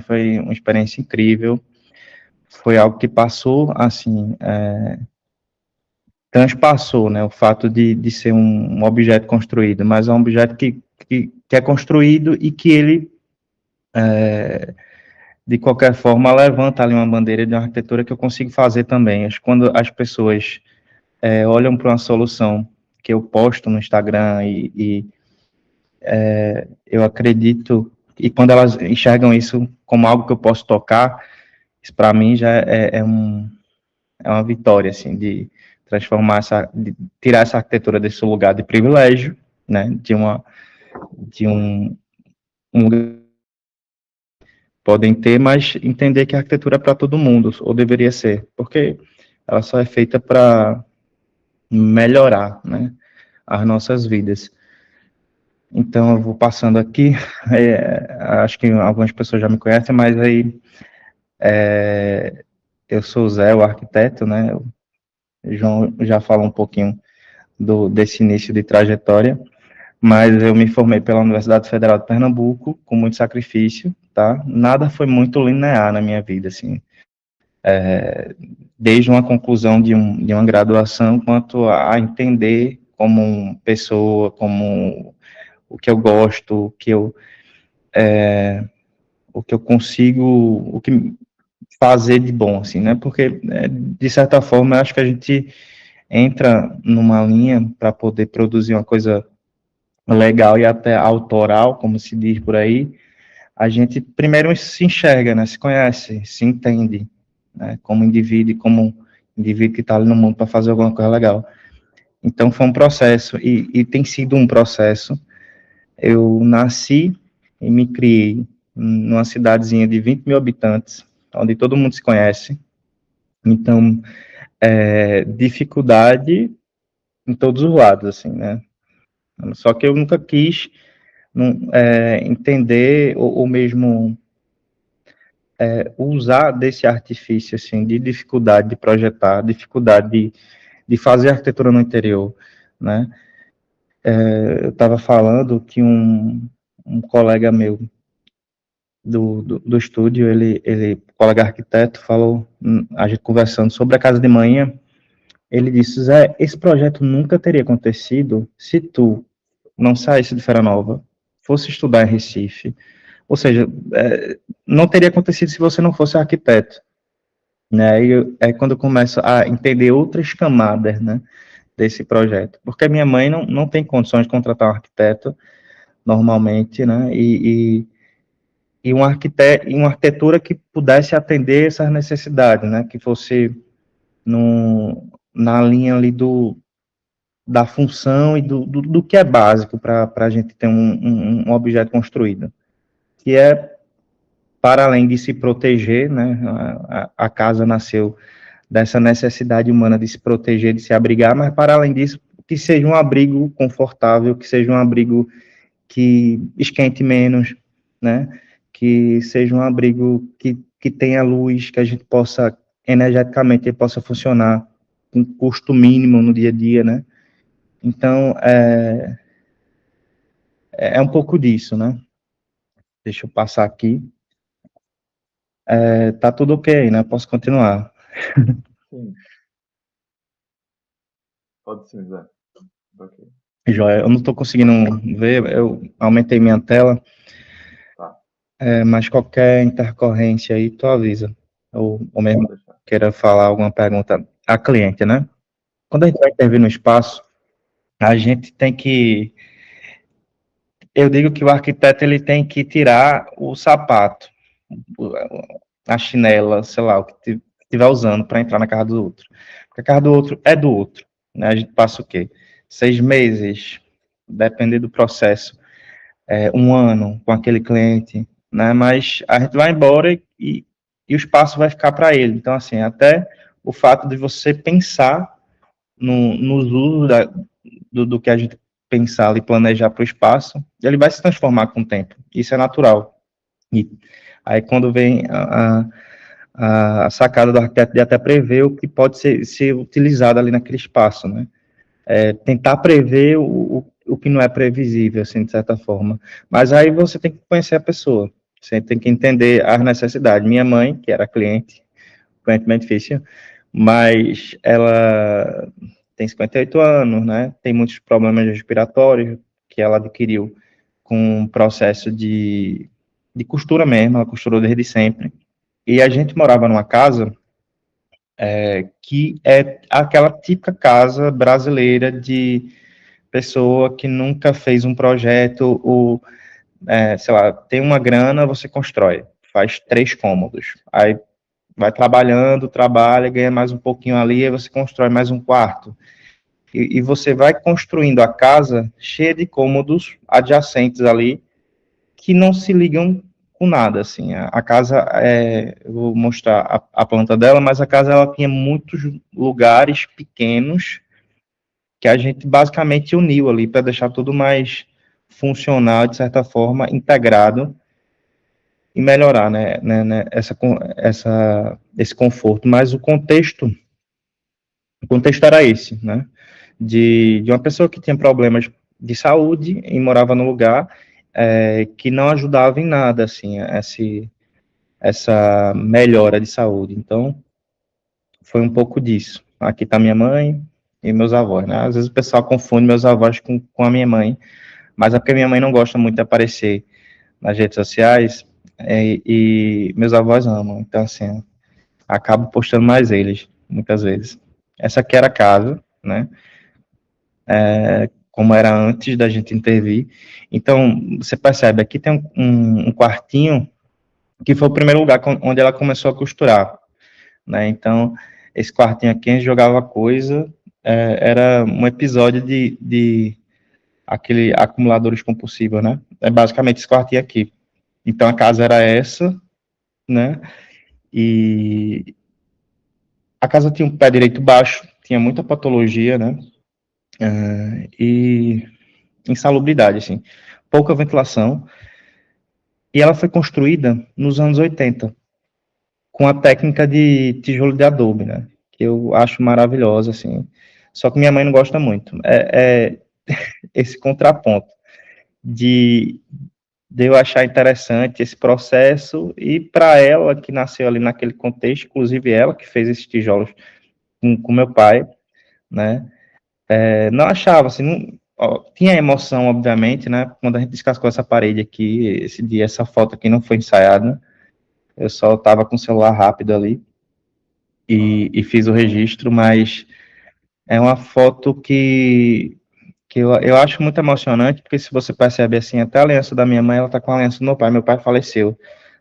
foi uma experiência incrível, foi algo que passou, assim, transpassou, né, o fato de ser um objeto construído, mas é um objeto que é construído e que ele, de qualquer forma, levanta ali uma bandeira de uma arquitetura que eu consigo fazer também. Acho que quando as pessoas olham para uma solução que eu posto no Instagram eu acredito, e quando elas enxergam isso como algo que eu posso tocar, isso para mim já é uma vitória, assim, de transformar de tirar essa arquitetura desse lugar de privilégio, né, de um lugar que podem ter, mas entender que a arquitetura é para todo mundo, ou deveria ser, porque ela só é feita para melhorar, né, as nossas vidas. Então, eu vou passando aqui, acho que algumas pessoas já me conhecem, mas aí eu sou o Zé, o arquiteto, né, o João já falou um pouquinho desse início de trajetória, mas eu me formei pela Universidade Federal de Pernambuco, com muito sacrifício, tá? Nada foi muito linear na minha vida, assim, desde uma conclusão de uma graduação, quanto a entender como uma pessoa, como o que eu gosto, o que eu consigo, o que fazer de bom, assim, né? Porque, de certa forma, eu acho que a gente entra numa linha para poder produzir uma coisa legal e até autoral, como se diz por aí, a gente primeiro se enxerga, né? Se conhece, se entende, né? Como indivíduo e como indivíduo que está ali no mundo para fazer alguma coisa legal. Então, foi um processo, e tem sido um processo. Eu nasci e me criei numa cidadezinha de 20 mil habitantes, onde todo mundo se conhece. Então, dificuldade em todos os lados, assim, né? Só que eu nunca quis entender ou mesmo usar desse artifício, assim, de dificuldade de projetar, dificuldade de fazer arquitetura no interior, né? Eu estava falando que um colega meu do estúdio, colega arquiteto, falou, a gente conversando sobre a casa de manhã, ele disse, Zé, esse projeto nunca teria acontecido se tu não saísse de Feira Nova, fosse estudar em Recife, ou seja, não teria acontecido se você não fosse arquiteto, né, e é quando eu começo a entender outras camadas, né, desse projeto, porque a minha mãe não tem condições de contratar um arquiteto, normalmente, né, e um arquiteto, e uma arquitetura que pudesse atender essas necessidades, né, que fosse na linha ali da função e do que é básico para a gente ter um objeto construído, que é, para além de se proteger, né, a casa nasceu dessa necessidade humana de se proteger, de se abrigar, mas para além disso, que seja um abrigo confortável, que seja um abrigo que esquente menos, né, que seja um abrigo que tenha luz, que a gente possa, energeticamente, possa funcionar com custo mínimo no dia a dia, né. Então, é um pouco disso, né? Deixa eu passar aqui. Tá tudo ok, né? Posso continuar. Sim. Pode sim, Zé. Ok. Joia, eu não estou conseguindo ver, eu aumentei minha tela, Tá. mas qualquer intercorrência aí, tu avisa. Ou mesmo Pode deixar. queira falar alguma pergunta a cliente, né? Quando a gente vai intervir no espaço, a gente tem que... Eu digo que o arquiteto ele tem que tirar o sapato, a chinela, sei lá, o que estiver usando para entrar na casa do outro. Porque a casa do outro é do outro, né? A gente passa o quê? 6 meses, depender do processo, 1 ano com aquele cliente, né? Mas a gente vai embora e o espaço vai ficar para ele. Então, assim, até o fato de você pensar nos usos do que a gente pensar e planejar para o espaço, ele vai se transformar com o tempo. Isso é natural. E aí, quando vem a sacada do arquiteto de até prever o que pode ser utilizado ali naquele espaço, né? Tentar prever o que não é previsível, assim, de certa forma. Mas aí você tem que conhecer a pessoa. Você tem que entender as necessidades. Minha mãe, que era cliente bem difícil, mas ela tem 58 anos, né? Tem muitos problemas respiratórios que ela adquiriu com um processo de costura mesmo, ela costurou desde sempre. E a gente morava numa casa que é aquela típica casa brasileira de pessoa que nunca fez um projeto, ou, sei lá, tem uma grana, você constrói, faz 3 cômodos. Aí vai trabalhando, trabalha, ganha mais um pouquinho ali, aí você constrói mais um quarto. E você vai construindo a casa cheia de cômodos adjacentes ali, que não se ligam com nada, assim. A casa, eu vou mostrar a planta dela, mas a casa ela tinha muitos lugares pequenos que a gente basicamente uniu ali para deixar tudo mais funcional, de certa forma, integrado e melhorar, né, esse conforto. Mas o contexto era esse, né, de uma pessoa que tinha problemas de saúde e morava num lugar que não ajudava em nada, assim, essa melhora de saúde. Então, foi um pouco disso. Aqui está minha mãe e meus avós, né? Às vezes o pessoal confunde meus avós com a minha mãe, mas é porque minha mãe não gosta muito de aparecer nas redes sociais, e meus avós amam. Então, assim, acabo postando mais eles, muitas vezes. Essa aqui era a casa, né? Como era antes da gente intervir. Então, você percebe, aqui tem um quartinho que foi o primeiro lugar onde ela começou a costurar, né? Então, esse quartinho aqui a gente jogava coisa, era um episódio de aquele acumuladores compulsivos, né? É basicamente esse quartinho aqui. Então, a casa era essa, né? E a casa tinha um pé direito baixo, tinha muita patologia, né? E insalubridade, assim. Pouca ventilação. E ela foi construída nos anos 80, com a técnica de tijolo de adobe, né? Que eu acho maravilhosa, assim. Só que minha mãe não gosta muito. Esse contraponto de, de eu achar interessante esse processo, e para ela, que nasceu ali naquele contexto, inclusive ela que fez esses tijolos com meu pai, né? Não achava, assim, não, ó, tinha emoção, obviamente, né? Quando a gente descascou essa parede aqui, esse dia, essa foto aqui não foi ensaiada, eu só estava com o celular rápido ali e fiz o registro, mas é uma foto que eu acho muito emocionante, porque se você percebe, assim, até a aliança da minha mãe, ela tá com a aliança do meu pai faleceu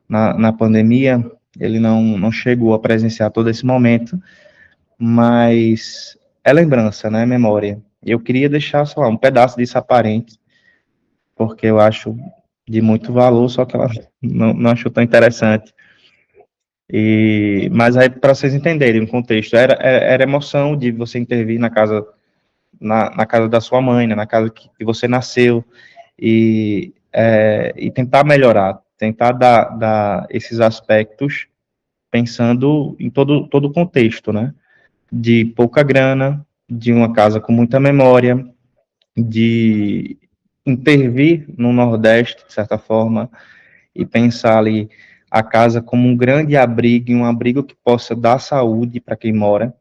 na pandemia, ele não chegou a presenciar todo esse momento, mas é lembrança, né, memória. Eu queria deixar, sei lá, um pedaço disso aparente, porque eu acho de muito valor, só que ela não achou tão interessante. Mas aí, para vocês entenderem o contexto, era emoção de você intervir na casa da sua mãe, né, na casa que você nasceu, e tentar melhorar, tentar dar esses aspectos pensando em todo o contexto, né? De pouca grana, de uma casa com muita memória, de intervir no Nordeste, de certa forma, e pensar ali a casa como um grande abrigo, e um abrigo que possa dar saúde para quem mora.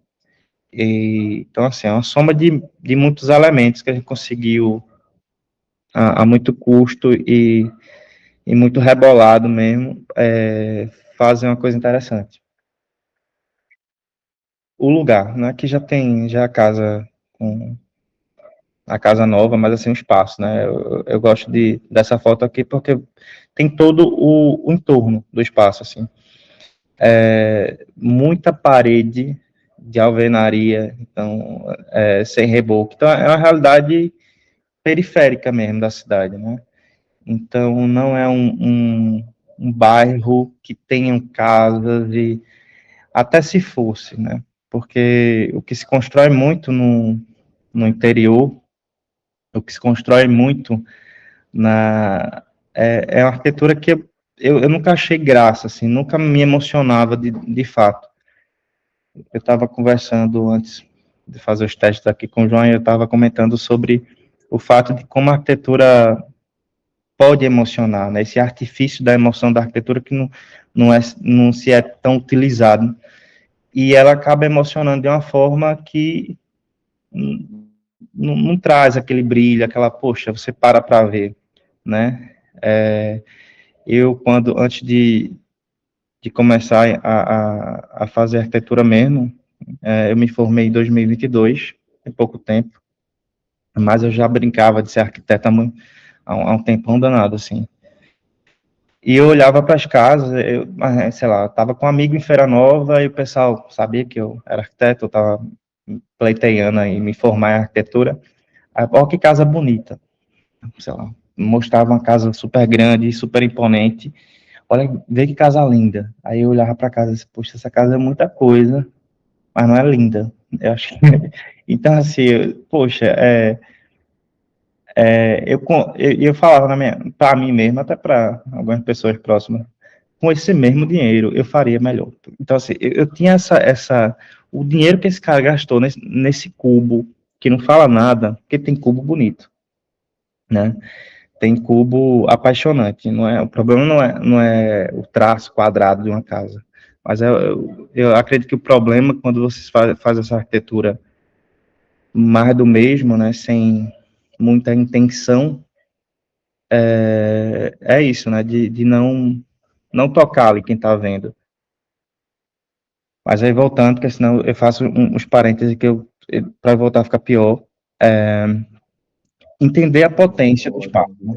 Então, assim, é uma soma de muitos elementos que a gente conseguiu a muito custo e muito rebolado mesmo, fazer uma coisa interessante. O lugar, né, que já tem já a casa nova, mas assim, o espaço, né, eu gosto dessa foto aqui porque tem todo o entorno do espaço, assim, muita parede de alvenaria, então, sem reboco, então é uma realidade periférica mesmo da cidade, né, então não é um bairro que tenham casas, e até se fosse, né, porque o que se constrói muito no interior, o que se constrói muito é uma arquitetura que eu nunca achei graça, assim, nunca me emocionava de fato. Eu estava conversando antes de fazer os testes aqui com o João, e eu estava comentando sobre o fato de como a arquitetura pode emocionar, né? Esse artifício da emoção da arquitetura que não se é tão utilizado. E ela acaba emocionando de uma forma que não traz aquele brilho, aquela, poxa, você para ver, né? Eu, antes de começar a fazer arquitetura mesmo, eu me formei em 2022, tem pouco tempo, mas eu já brincava de ser arquiteto há um tempão danado, assim. E eu olhava para as casas, sei lá, estava com um amigo em Feira Nova e o pessoal sabia que eu era arquiteto, eu estava pleiteando aí, me formar em arquitetura. Aí, ó, que casa bonita, sei lá, mostrava uma casa super grande, super imponente. Olha, vê que casa linda. Aí eu olhava para casa e disse, poxa, essa casa é muita coisa, mas não é linda. Eu acho que... Então, assim, poxa, eu falava para mim mesmo, até para algumas pessoas próximas, com esse mesmo dinheiro eu faria melhor. Então, assim, eu tinha o dinheiro que esse cara gastou nesse cubo, que não fala nada, porque tem cubo bonito, né? Tem cubo apaixonante, não é? O problema não é o traço quadrado de uma casa, mas eu acredito que o problema quando você faz essa arquitetura mais do mesmo, né, sem muita intenção, é isso, né, de não tocar ali quem está vendo. Mas aí voltando, porque senão eu faço uns parênteses que para voltar a ficar pior, é, entender a potência do espaço, né?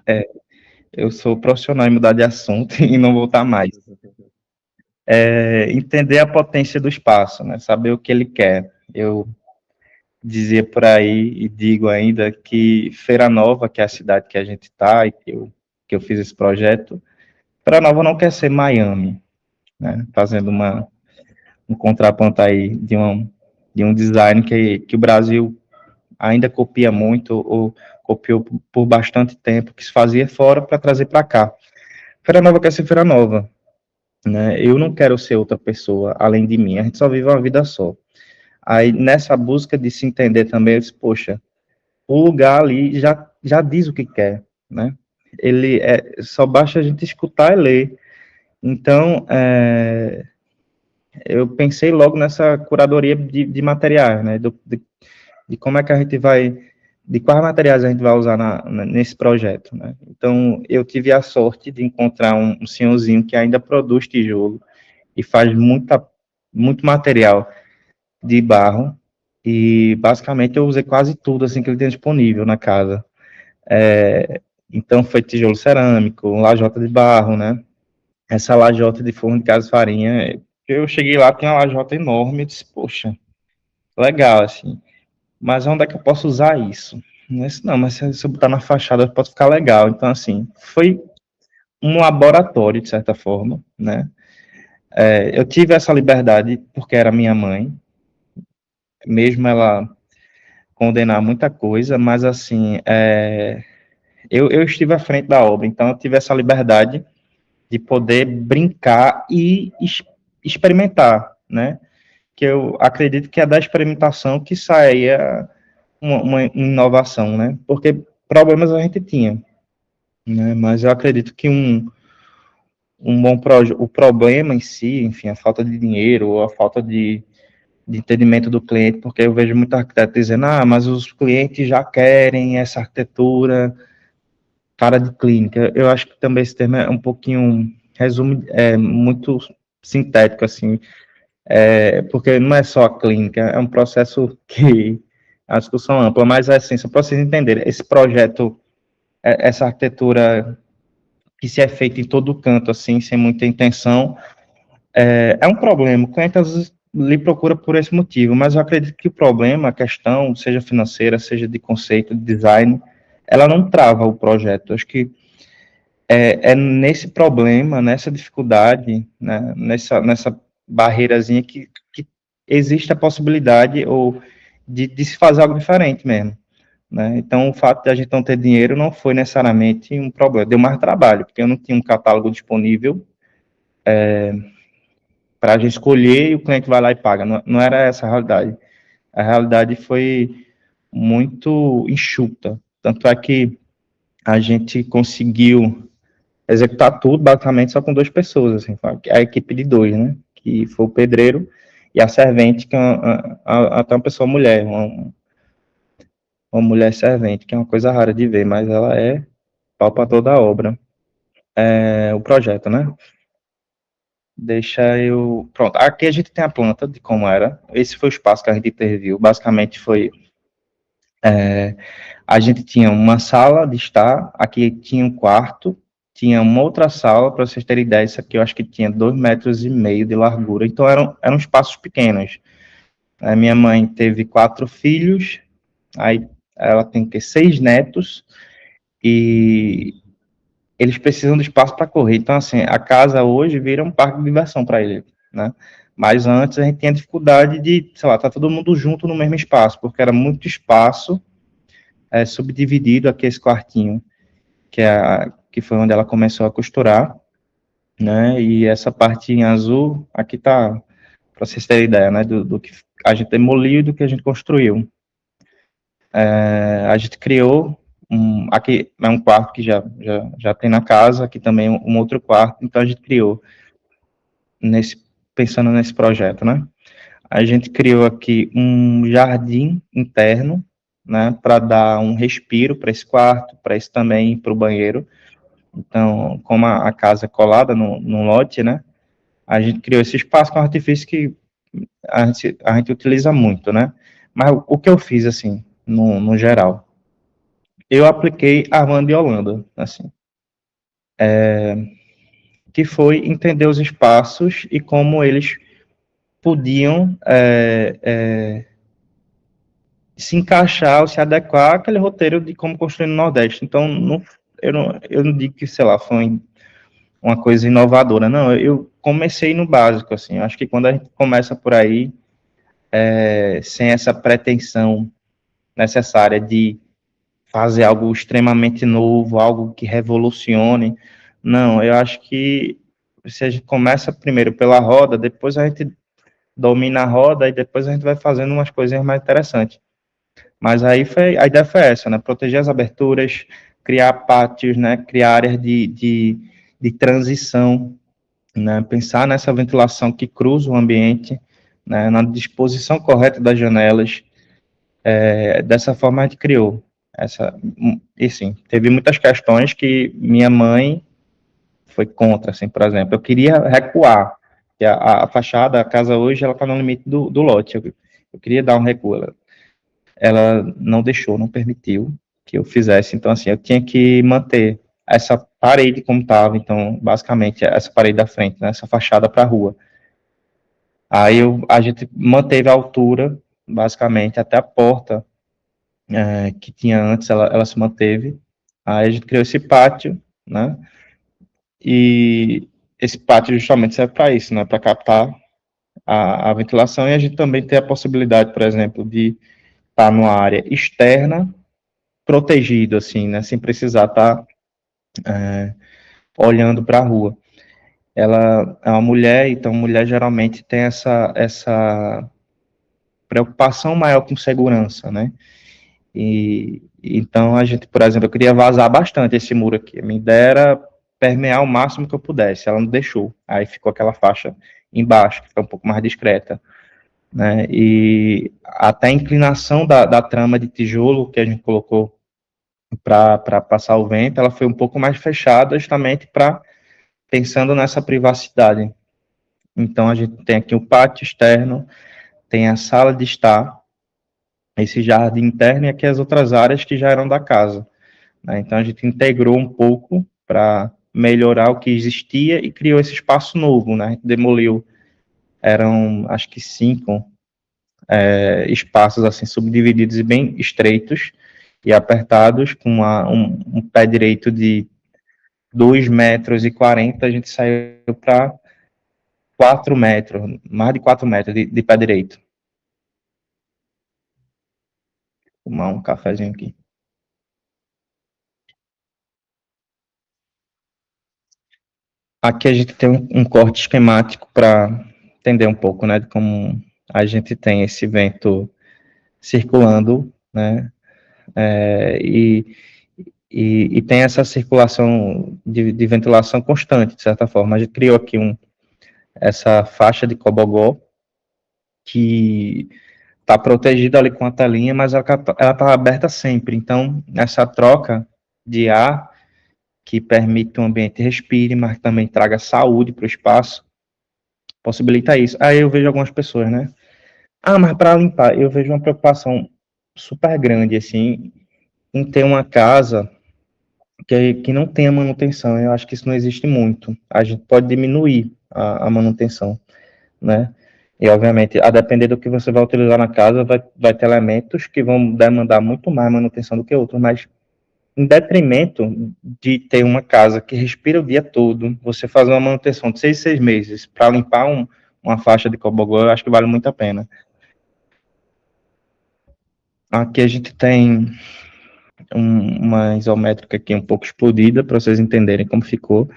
É, eu sou profissional em mudar de assunto e não voltar mais. Entender a potência do espaço, né? Saber o que ele quer. Eu dizia por aí e digo ainda que Feira Nova, que é a cidade que a gente está e que eu fiz esse projeto, Feira Nova não quer ser Miami, né? Fazendo um contraponto aí de um design que o Brasil ainda copia muito, ou copiou por bastante tempo, que se fazia fora para trazer para cá. Feira Nova quer ser Feira Nova, né? Eu não quero ser outra pessoa além de mim, a gente só vive uma vida só. Aí, nessa busca de se entender também, eu disse, poxa, o lugar ali já diz o que quer, né? Só basta a gente escutar e ler. Então, eu pensei logo nessa curadoria de materiais, né? De como é que a gente vai, de quais materiais a gente vai usar nesse projeto, né? Então, eu tive a sorte de encontrar um senhorzinho que ainda produz tijolo e faz muito material de barro, e basicamente eu usei quase tudo assim que ele tem disponível na casa. Então, foi tijolo cerâmico, lajota de barro, né? Essa lajota de forno de casa farinha, eu cheguei lá, tem uma lajota enorme, eu disse, poxa, legal, assim, mas onde é que eu posso usar isso? Não, mas se eu botar na fachada pode ficar legal. Então, assim, foi um laboratório, de certa forma, né? Eu tive essa liberdade porque era minha mãe, mesmo ela condenar muita coisa, mas, assim, eu estive à frente da obra, então eu tive essa liberdade de poder brincar e experimentar, né? Que eu acredito que é da experimentação que saía uma inovação, né? Porque problemas a gente tinha, né? Mas eu acredito que um bom projeto, o problema em si, enfim, a falta de dinheiro ou a falta de entendimento do cliente, porque eu vejo muita arquiteto dizendo, mas os clientes já querem essa arquitetura cara de clínica. Eu acho que também esse termo é um pouquinho, resume, muito sintético, assim, porque não é só a clínica, é um processo que é uma discussão ampla, mas assim, só para vocês entenderem, esse projeto, essa arquitetura que se é feita em todo canto, assim, sem muita intenção, é um problema. O cliente às vezes lhe procura por esse motivo, mas eu acredito que o problema, a questão, seja financeira, seja de conceito, de design, ela não trava o projeto. Acho que é nesse problema, nessa dificuldade, né, nessa barreirazinha que existe a possibilidade ou de se fazer algo diferente mesmo. Né? Então, o fato de a gente não ter dinheiro não foi necessariamente um problema, deu mais trabalho, porque eu não tinha um catálogo disponível para a gente escolher e o cliente vai lá e paga. Não era essa a realidade. A realidade foi muito enxuta. Tanto é que a gente conseguiu executar tudo, basicamente, só com 2 pessoas, assim, a equipe de 2, né? Que foi o pedreiro e a servente, que é até uma pessoa mulher, uma mulher servente, que é uma coisa rara de ver, mas ela é pau para toda a obra. O projeto, né? Deixa eu. Pronto, aqui a gente tem a planta de como era. Esse foi o espaço que a gente interviu. Basicamente foi. A gente tinha uma sala de estar, aqui tinha um quarto, tinha uma outra sala, para vocês terem ideia, isso aqui eu acho que tinha 2,5 metros de largura. Então eram espaços pequenos. A minha mãe teve 4 filhos, aí ela tem que 6 netos, e eles precisam de espaço para correr. Então, assim, a casa hoje vira um parque de diversão para eles, né? Mas antes a gente tinha dificuldade de, sei lá, tá todo mundo junto no mesmo espaço, porque era muito espaço subdividido aqui esse quartinho, que foi onde ela começou a costurar, né? E essa parte em azul, aqui tá, para vocês terem ideia, né? Do que a gente demoliu e do que a gente construiu. A gente criou aqui é um quarto que já tem na casa, aqui também um outro quarto, então a gente criou pensando nesse projeto, né? A gente criou aqui um jardim interno, né, para dar um respiro para esse quarto, para esse também para o banheiro. Então, como a casa é colada no lote, né, a gente criou esse espaço com artifício que a gente utiliza muito, né? Mas o que eu fiz, assim, no geral? Eu apliquei Armando e Holanda, assim, que foi entender os espaços e como eles podiam se encaixar ou se adequar àquele roteiro de como construir no Nordeste. Então, eu não digo que, sei lá, foi uma coisa inovadora, não, eu comecei no básico, assim, eu acho que quando a gente começa por aí, sem essa pretensão necessária de fazer algo extremamente novo, algo que revolucione, não, eu acho que se a gente começa primeiro pela roda, depois a gente domina a roda e depois a gente vai fazendo umas coisinhas mais interessantes. Mas a ideia foi essa, né? Proteger as aberturas, criar pátios, né? Criar áreas de transição, né? Pensar nessa ventilação que cruza o ambiente, né? Na disposição correta das janelas. Dessa forma a gente criou e sim, teve muitas questões que minha mãe foi contra, assim, por exemplo, eu queria recuar, que a fachada, a casa hoje, ela está no limite do lote, eu queria dar um recuo, ela não deixou, não permitiu que eu fizesse. Então, assim, eu tinha que manter essa parede como estava. Então, basicamente, essa parede da frente, né, essa fachada para a rua. Aí a gente manteve a altura, basicamente, até a porta que tinha antes, ela se manteve. Aí a gente criou esse pátio, né? E esse pátio justamente serve para isso, né? Para captar a ventilação, e a gente também tem a possibilidade, por exemplo, de estar numa área externa protegido, assim, né, sem precisar estar olhando para a rua. Ela é uma mulher, então mulher geralmente tem essa preocupação maior com segurança, né? E então a gente, por exemplo, eu queria vazar bastante esse muro aqui. A minha ideia era permear o máximo que eu pudesse. Ela não deixou. Aí ficou aquela faixa embaixo, que fica um pouco mais discreta, né? E até a inclinação da trama de tijolo que a gente colocou para passar o vento, ela foi um pouco mais fechada, justamente para pensando nessa privacidade. Então, a gente tem aqui o pátio externo, tem a sala de estar, esse jardim interno e aqui as outras áreas que já eram da casa, né? Então, a gente integrou um pouco para melhorar o que existia e criou esse espaço novo, né? A gente demoliu, eram acho que 5 espaços assim subdivididos e bem estreitos e apertados, com um pé direito de 2,40 metros, a gente saiu para 4 metros, mais de 4 metros de pé direito. Vou tomar um cafezinho aqui. Aqui a gente tem um corte esquemático para entender um pouco, né, de como a gente tem esse vento circulando, né, e e tem essa circulação de ventilação constante, de certa forma. A gente criou aqui essa faixa de cobogó que está protegida ali com a telinha, mas ela está aberta sempre. Então, essa troca de ar que permite que o ambiente respire, mas também traga saúde para o espaço, possibilita isso. Aí eu vejo algumas pessoas, né? Ah, mas para limpar, eu vejo uma preocupação super grande, assim, em ter uma casa que não tenha manutenção. Eu acho que isso não existe muito. A gente pode diminuir a manutenção, né? E, obviamente, a depender do que você vai utilizar na casa, vai ter elementos que vão demandar muito mais manutenção do que outros, mas em detrimento de ter uma casa que respira o dia todo, você fazer uma manutenção de 6 para limpar uma faixa de cobogó, eu acho que vale muito a pena. Aqui a gente tem uma isométrica aqui um pouco explodida, para vocês entenderem como ficou,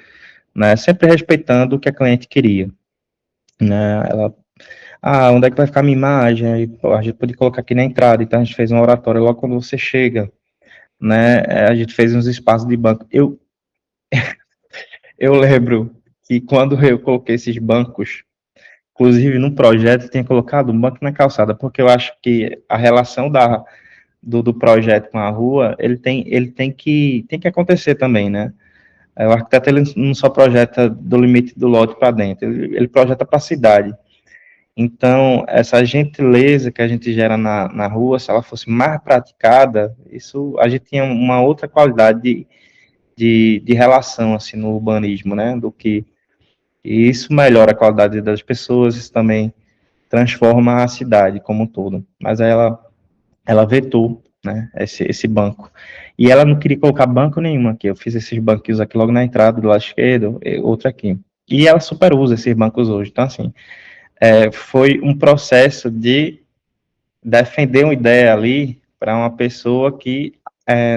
né? Sempre respeitando o que a cliente queria, né? Onde é que vai ficar a minha imagem? Aí, pô, a gente pode colocar aqui na entrada, então a gente fez um oratório logo quando você chega, né? A gente fez uns espaços de banco. Eu lembro que quando eu coloquei esses bancos, inclusive no projeto, eu tinha colocado um banco na calçada, porque eu acho que a relação do projeto com a rua, ele tem que acontecer também, né? O arquiteto ele não só projeta do limite do lote para dentro, ele projeta para a cidade. Então, essa gentileza que a gente gera na rua, se ela fosse mais praticada, isso a gente tinha uma outra qualidade de relação assim no urbanismo, né? E isso melhora a qualidade das pessoas, isso também transforma a cidade como um todo. Mas aí ela vetou, né, esse banco. E ela não queria colocar banco nenhum aqui. Eu fiz esses banquinhos aqui logo na entrada, do lado esquerdo, e outro aqui. E ela super usa esses bancos hoje. Então, assim, foi um processo de defender uma ideia ali para uma pessoa que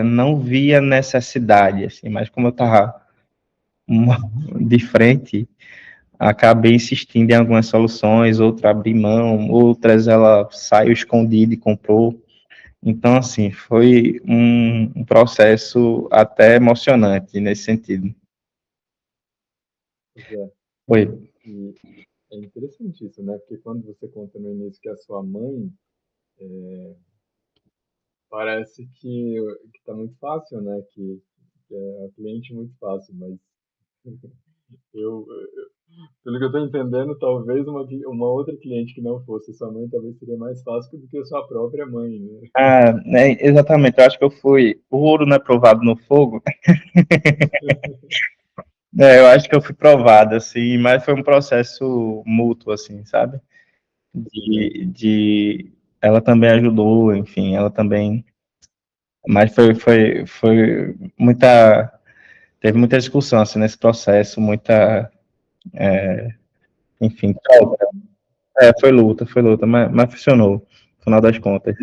não via necessidade, assim, mas como eu estava de frente, acabei insistindo em algumas soluções, outras abri mão, outras ela saiu escondida e comprou. Então, assim, foi um processo até emocionante nesse sentido. Pois é. Foi. E é interessante isso, né? Porque quando você conta no início que a sua mãe, parece que tá muito fácil, né? Que é a cliente muito fácil, mas eu, pelo que eu tô entendendo, talvez uma outra cliente que não fosse sua mãe, talvez seria mais fácil do que a sua própria mãe, né? Exatamente, eu acho que eu fui. O ouro não é provado no fogo. Eu acho que eu fui provado, assim, mas foi um processo mútuo, assim, sabe? Uhum. Ela também ajudou, enfim, ela também. Mas foi muita. Teve muita discussão, assim, nesse processo, muita. Enfim, troca. Foi luta, mas funcionou, no final das contas.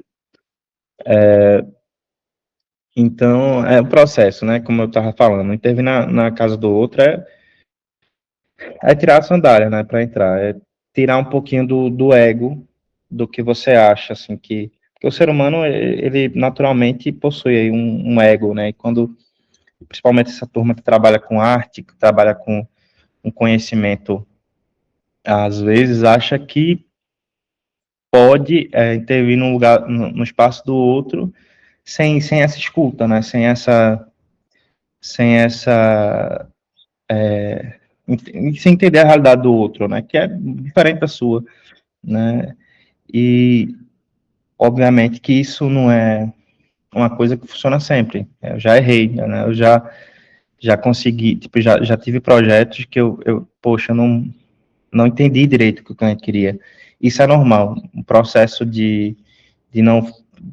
Então, é o processo, né? Como eu estava falando, intervir na casa do outro é tirar a sandália, né? Para entrar, é tirar um pouquinho do ego, do que você acha, assim, porque o ser humano, ele naturalmente possui aí um ego, né? E quando, principalmente essa turma que trabalha com arte, que trabalha com um conhecimento, às vezes acha que pode intervir no lugar, no espaço do outro, sem essa escuta, né? Sem essa sem entender a realidade do outro, né? Que é diferente da sua, né? E obviamente que isso não é uma coisa que funciona sempre. Eu já errei, né? Eu já consegui, tipo, já tive projetos que poxa, não entendi direito o que o cliente queria. Isso é normal, um processo de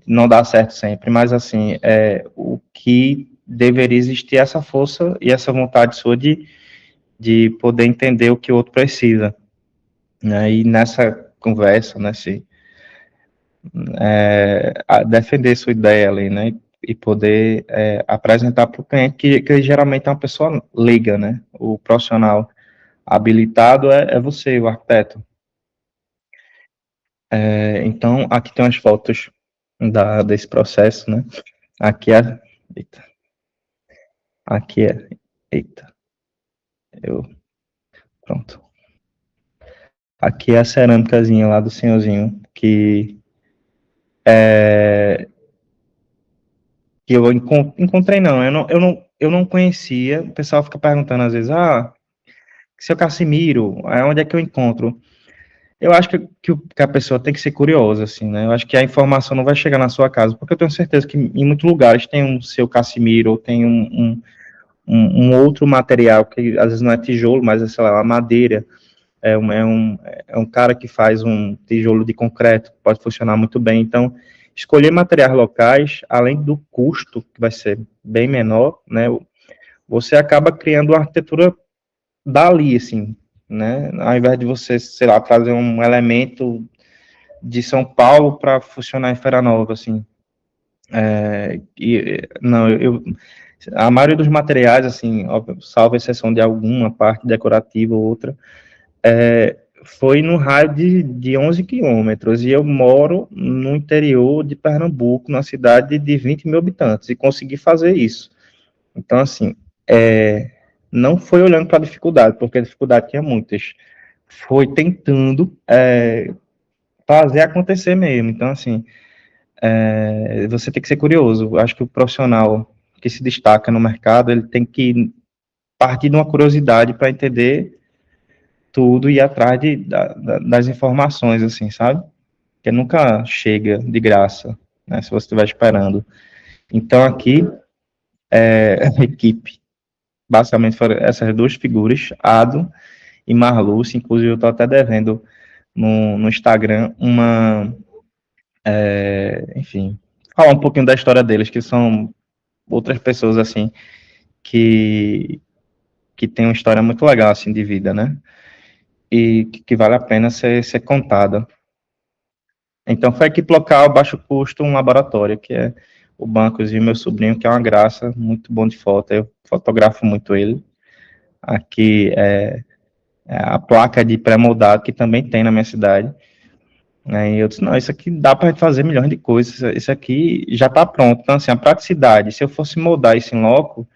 não dar certo sempre, mas assim, o que deveria existir é essa força e essa vontade sua de poder entender o que o outro precisa, né? E nessa conversa, defender sua ideia ali, né? E poder apresentar para o cliente que geralmente é uma pessoa leiga, né? O profissional habilitado é você, o arquiteto. Então, aqui tem umas fotos desse processo, né? Aqui é. Eita. Aqui é. Eita, eu. Pronto. Aqui é a cerâmicazinha lá do senhorzinho é, que eu encontrei, não. Eu não conhecia. O pessoal fica perguntando às vezes, seu Casimiro, onde é que eu encontro? Eu acho que a pessoa tem que ser curiosa, assim, né? Eu acho que a informação não vai chegar na sua casa, porque eu tenho certeza que em muitos lugares tem um seu Casimiro, ou tem um outro material, que às vezes não é tijolo, mas é, sei lá, uma madeira. É um cara que faz um tijolo de concreto, pode funcionar muito bem. Então, escolher materiais locais, além do custo, que vai ser bem menor, né? Você acaba criando uma arquitetura dali, assim, né? Ao invés de você, sei lá, trazer um elemento de São Paulo para funcionar em Feira Nova, assim. Não, a maioria dos materiais, assim, salvo exceção de alguma parte decorativa ou outra, foi no raio de 11 quilômetros, e eu moro no interior de Pernambuco, na cidade de 20 mil habitantes, e consegui fazer isso. Então, assim, não foi olhando para a dificuldade, porque a dificuldade tinha muitas, foi tentando fazer acontecer mesmo. Então, assim, você tem que ser curioso. Acho que o profissional que se destaca no mercado, ele tem que partir de uma curiosidade para entender tudo e ir atrás das informações, assim, sabe? Que nunca chega de graça, né, se você estiver esperando. Então, aqui, a equipe, basicamente foram essas duas figuras, Ado e Marluce. Inclusive eu estou até devendo no Instagram enfim, falar um pouquinho da história deles, que são outras pessoas, assim, que, que têm uma história muito legal, assim, de vida, né? E que vale a pena ser contada. Então, foi a equipe local, baixo custo, um laboratório, que é o Bancos e meu sobrinho, que é uma graça, muito bom de foto, eu fotografo muito ele. Aqui é a placa de pré-moldado, que também tem na minha cidade. Aí eu disse, não, isso aqui dá para fazer milhões de coisas, isso aqui já está pronto. Então, assim, a praticidade, se eu fosse moldar isso em loco,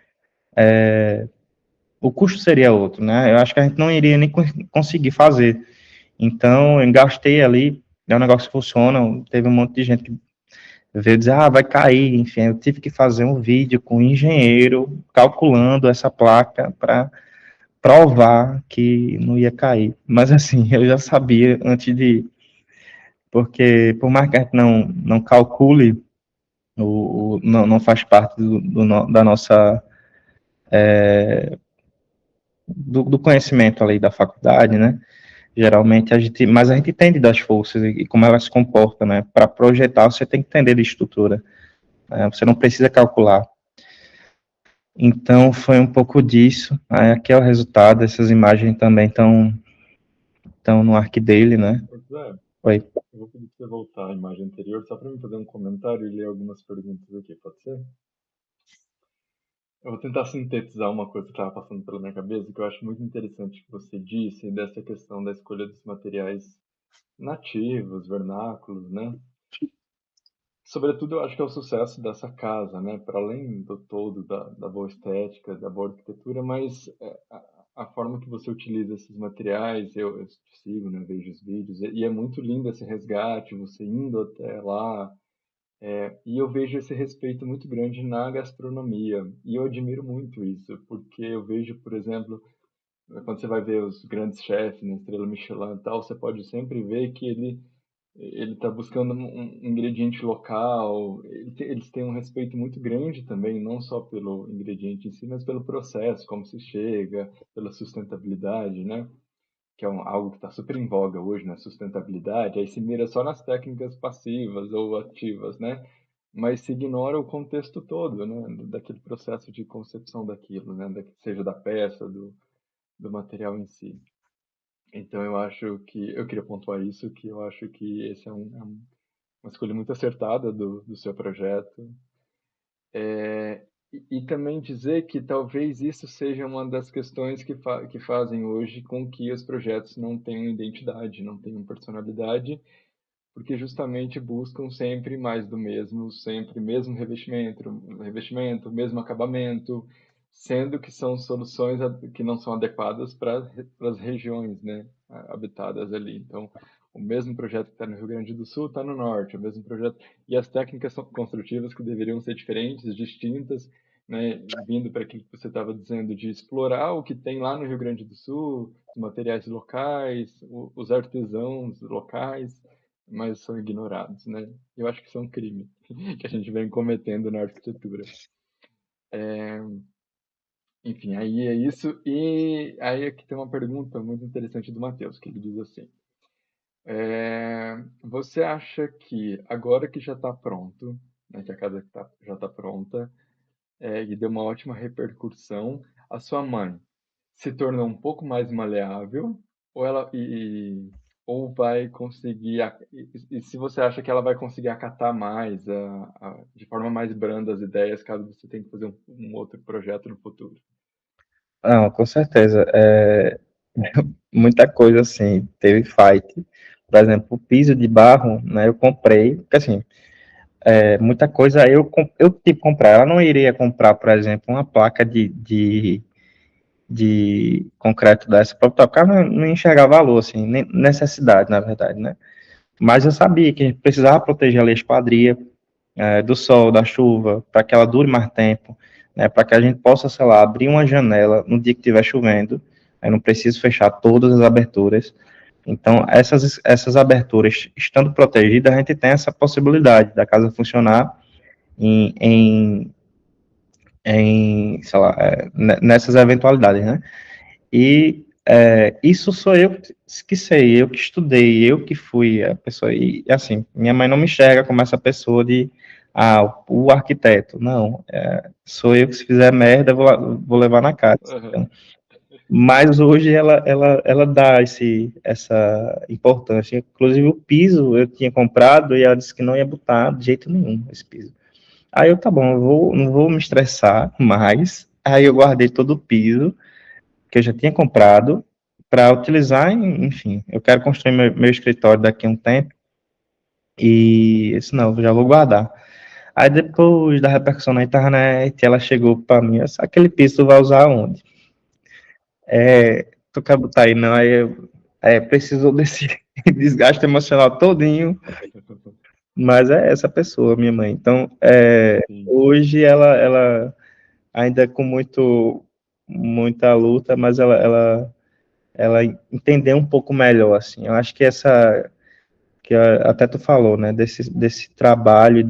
o custo seria outro, né? Eu acho que a gente não iria nem conseguir fazer. Então, eu gastei ali, é um negócio que funciona, teve um monte de gente que veio dizer, vai cair, enfim, eu tive que fazer um vídeo com um engenheiro calculando essa placa para provar que não ia cair. Mas assim, eu já sabia antes de, porque por mais que a gente não calcule, não faz parte da nossa do conhecimento ali da faculdade, né? Geralmente mas a gente entende das forças e como elas se comportam, né? Para projetar, você tem que entender de estrutura, né? Você não precisa calcular. Então, foi um pouco disso. Aí, aqui é o resultado. Essas imagens também estão no ArcDaily, né? Pois é, Oi. eu vou pedir para você voltar à imagem anterior só para me fazer um comentário e ler algumas perguntas aqui, pode ser? Eu vou tentar sintetizar uma coisa que estava passando pela minha cabeça, que eu acho muito interessante que você disse, dessa questão da escolha dos materiais nativos, vernáculos, né? Sobretudo, eu acho que é o sucesso dessa casa, né? Para além do todo, da boa estética, da boa arquitetura, mas a forma que você utiliza esses materiais, eu te sigo, né? Vejo os vídeos, e é muito lindo esse resgate, você indo até lá, e eu vejo esse respeito muito grande na gastronomia, e eu admiro muito isso, porque eu vejo, por exemplo, quando você vai ver os grandes chefes na Estrela Michelin e tal, você pode sempre ver que ele está buscando um ingrediente local. Eles têm um respeito muito grande também, não só pelo ingrediente em si, mas pelo processo, como se chega, pela sustentabilidade, né? Que é algo que está super em voga hoje, né? Sustentabilidade. Aí se mira só nas técnicas passivas ou ativas, né? Mas se ignora o contexto todo, né? Daquele processo de concepção daquilo, né? Seja da peça, do material em si. Então eu acho que eu queria pontuar isso, que eu acho que esse uma escolha muito acertada do seu projeto. E também dizer que talvez isso seja uma das questões que fazem hoje com que os projetos não tenham identidade, não tenham personalidade, porque justamente buscam sempre mais do mesmo, sempre mesmo revestimento, mesmo acabamento, sendo que são soluções que não são adequadas para as regiões, né, habitadas ali. Então, o mesmo projeto que está no Rio Grande do Sul está no Norte, o mesmo projeto, e as técnicas construtivas que deveriam ser diferentes, distintas, né, vindo para aquilo que você estava dizendo, de explorar o que tem lá no Rio Grande do Sul, os materiais locais, os artesãos locais, mas são ignorados, né? Eu acho que isso é um crime que a gente vem cometendo na arquitetura. Enfim, aí é isso. E aí aqui tem uma pergunta muito interessante do Matheus, que ele diz assim: você acha que agora que já está pronto, né, que a casa já está pronta, e deu uma ótima repercussão, a sua mãe se tornou um pouco mais maleável, ou ela ou vai conseguir e se você acha que ela vai conseguir acatar mais de forma mais branda as ideias caso você tenha que fazer um outro projeto no futuro? Não, com certeza. Muita coisa assim, teve fight. Por exemplo, o piso de barro, né, eu comprei, porque assim, muita coisa eu tive que comprar. Ela não iria comprar, por exemplo, uma placa de concreto dessa para botar, porque ela não enxergar valor, assim, nem necessidade, na verdade, né? Mas eu sabia que a gente precisava proteger ali a esquadria, do sol, da chuva, para que ela dure mais tempo, né, para que a gente possa, sei lá, abrir uma janela no dia que estiver chovendo, aí não preciso fechar todas as aberturas. Então, essas aberturas, estando protegidas, a gente tem essa possibilidade da casa funcionar em, em, sei lá, nessas eventualidades, né? E isso sou eu que sei, eu que estudei, eu que fui a pessoa. E assim, minha mãe não me enxerga como essa pessoa de o arquiteto. Não, sou eu que se fizer merda, vou levar na cara. Aham. Então, mas hoje ela dá essa importância. Inclusive o piso eu tinha comprado e ela disse que não ia botar de jeito nenhum esse piso. Aí eu, tá bom, não vou me estressar mais. Aí eu guardei todo o piso que eu já tinha comprado para utilizar, enfim, eu quero construir meu escritório daqui a um tempo e isso não, eu já vou guardar. Aí depois da repercussão na internet, ela chegou para mim, aquele piso tu vai usar onde? Tu quer botar aí não, aí precisou desse desgaste emocional todinho, mas é essa pessoa, minha mãe. Então, Sim. hoje ela ainda com muita luta, mas ela entender um pouco melhor, assim. Eu acho que até tu falou, né, desse trabalho,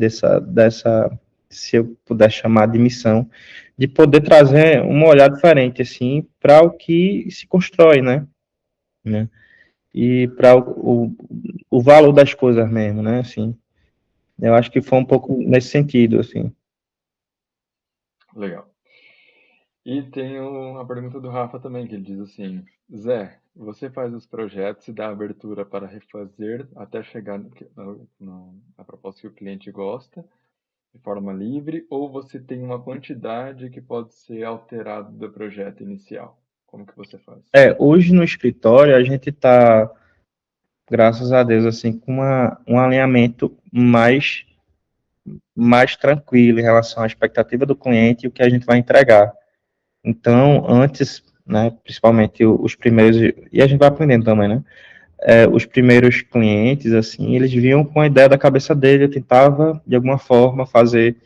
se eu puder chamar de missão, de poder trazer uma olhada diferente, assim, para o que se constrói, né, e para o valor das coisas mesmo, né, assim. Eu acho que foi um pouco nesse sentido, assim. Legal. E tem a pergunta do Rafa também, que ele diz assim: Zé, você faz os projetos e dá abertura para refazer até chegar na proposta que o cliente gosta, de forma livre, ou você tem uma quantidade que pode ser alterada do projeto inicial? Como que você faz? Hoje no escritório a gente está, graças a Deus, assim, com um alinhamento mais tranquilo em relação à expectativa do cliente e o que a gente vai entregar. Então, antes, né, principalmente os primeiros, e a gente vai aprendendo também, né, os primeiros clientes, assim, eles vinham com a ideia da cabeça dele, eu tentava, de alguma forma, fazer,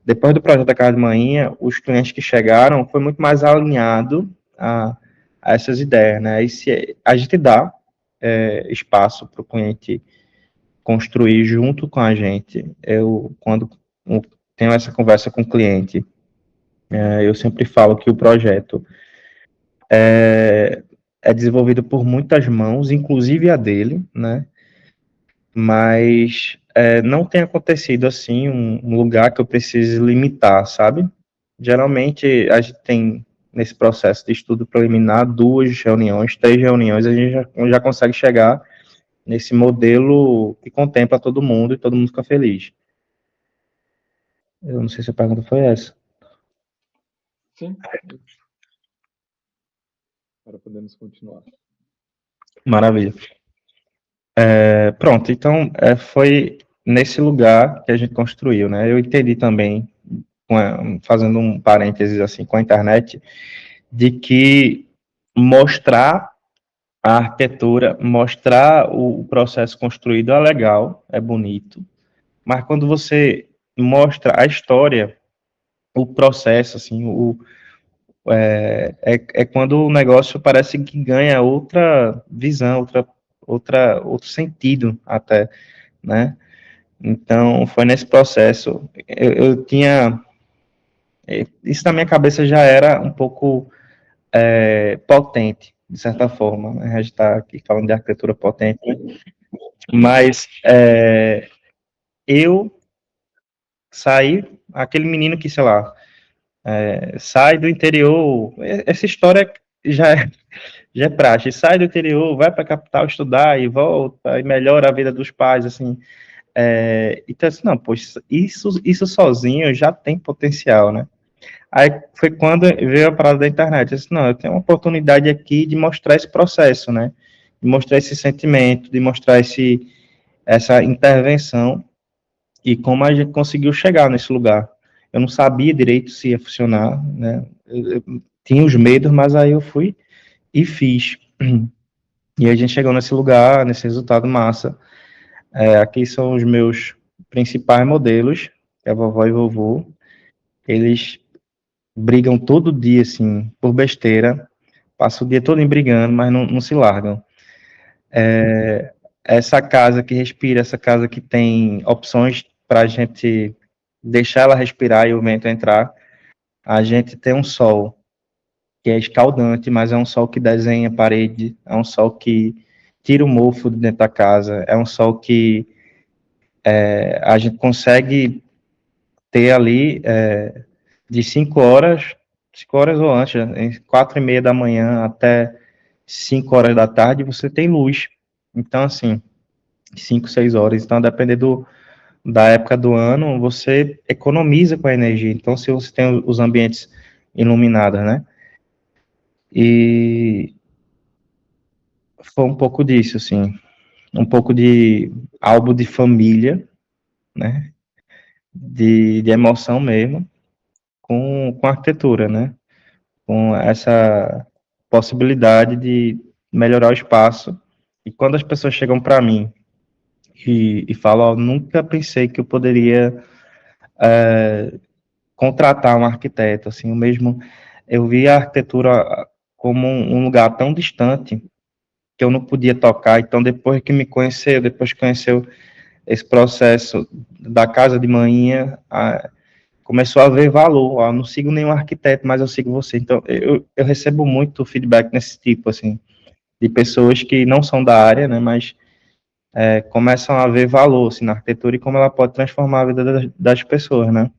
depois do projeto da Casa de Manhã, os clientes que chegaram, foi muito mais alinhado a essas ideias, né, e se a gente dá espaço para o cliente construir junto com a gente, quando eu tenho essa conversa com o cliente, eu sempre falo que o projeto é desenvolvido por muitas mãos, inclusive a dele, né? Mas não tem acontecido assim um lugar que eu precise limitar, sabe? Geralmente a gente tem nesse processo de estudo preliminar 2 reuniões, 3 reuniões, a gente já consegue chegar nesse modelo que contempla todo mundo e todo mundo fica feliz. Eu não sei se a pergunta foi essa. Sim, agora podemos continuar. Maravilha. Pronto, então foi nesse lugar que a gente construiu, né? Eu entendi também fazendo um parênteses assim com a internet, de que mostrar a arquitetura, mostrar o processo construído é legal, é bonito, mas quando você mostra a história, o processo, assim, é quando o negócio parece que ganha outra visão, outro sentido até, né? Então, foi nesse processo. Eu tinha. Isso na minha cabeça já era um pouco potente, de certa forma. Né? A gente está aqui falando de arquitetura potente, né? Mas eu saí, aquele menino que, sei lá, sai do interior. Essa história já é, já é praxe. Sai do interior, vai para a capital estudar e volta, e melhora a vida dos pais, assim. Então, assim, não, pois isso sozinho já tem potencial, né? Aí foi quando veio a parada da internet. Eu disse, não, eu tenho uma oportunidade aqui de mostrar esse processo, né? De mostrar esse sentimento, de mostrar essa intervenção e como a gente conseguiu chegar nesse lugar. Eu não sabia direito se ia funcionar, né? Eu tinha os medos, mas aí eu fui e fiz. E a gente chegou nesse lugar, nesse resultado massa. Aqui são os meus principais modelos, que é a vovó e vovô. Eles brigam todo dia, assim, por besteira. Passam o dia todo brigando, mas não se largam. Essa casa que respira, essa casa que tem opções para a gente deixar ela respirar e o vento entrar. A gente tem um sol que é escaldante, mas é um sol que desenha a parede, é um sol que tira o mofo de dentro da casa, é um sol que a gente consegue ter ali de 5 horas ou antes, em 4:30 da manhã até 5 horas da tarde, você tem luz. Então, assim, 5, 6 horas. Então, dependendo da época do ano, você economiza com a energia. Então, se você tem os ambientes iluminados, né? E foi um pouco disso, assim, um pouco de álbum de família, né? De emoção mesmo, com arquitetura, né? Com essa possibilidade de melhorar o espaço. E quando as pessoas chegam para mim e falam, oh, nunca pensei que eu poderia contratar um arquiteto, assim, o mesmo, eu vi a arquitetura como um lugar tão distante que eu não podia tocar, então depois que me conheceu, depois que conheceu esse processo da casa de manhã, começou a ver valor, ó, eu não sigo nenhum arquiteto, mas eu sigo você, então eu recebo muito feedback nesse tipo, assim, de pessoas que não são da área, né, mas começam a ver valor, assim, na arquitetura e como ela pode transformar a vida das pessoas, né,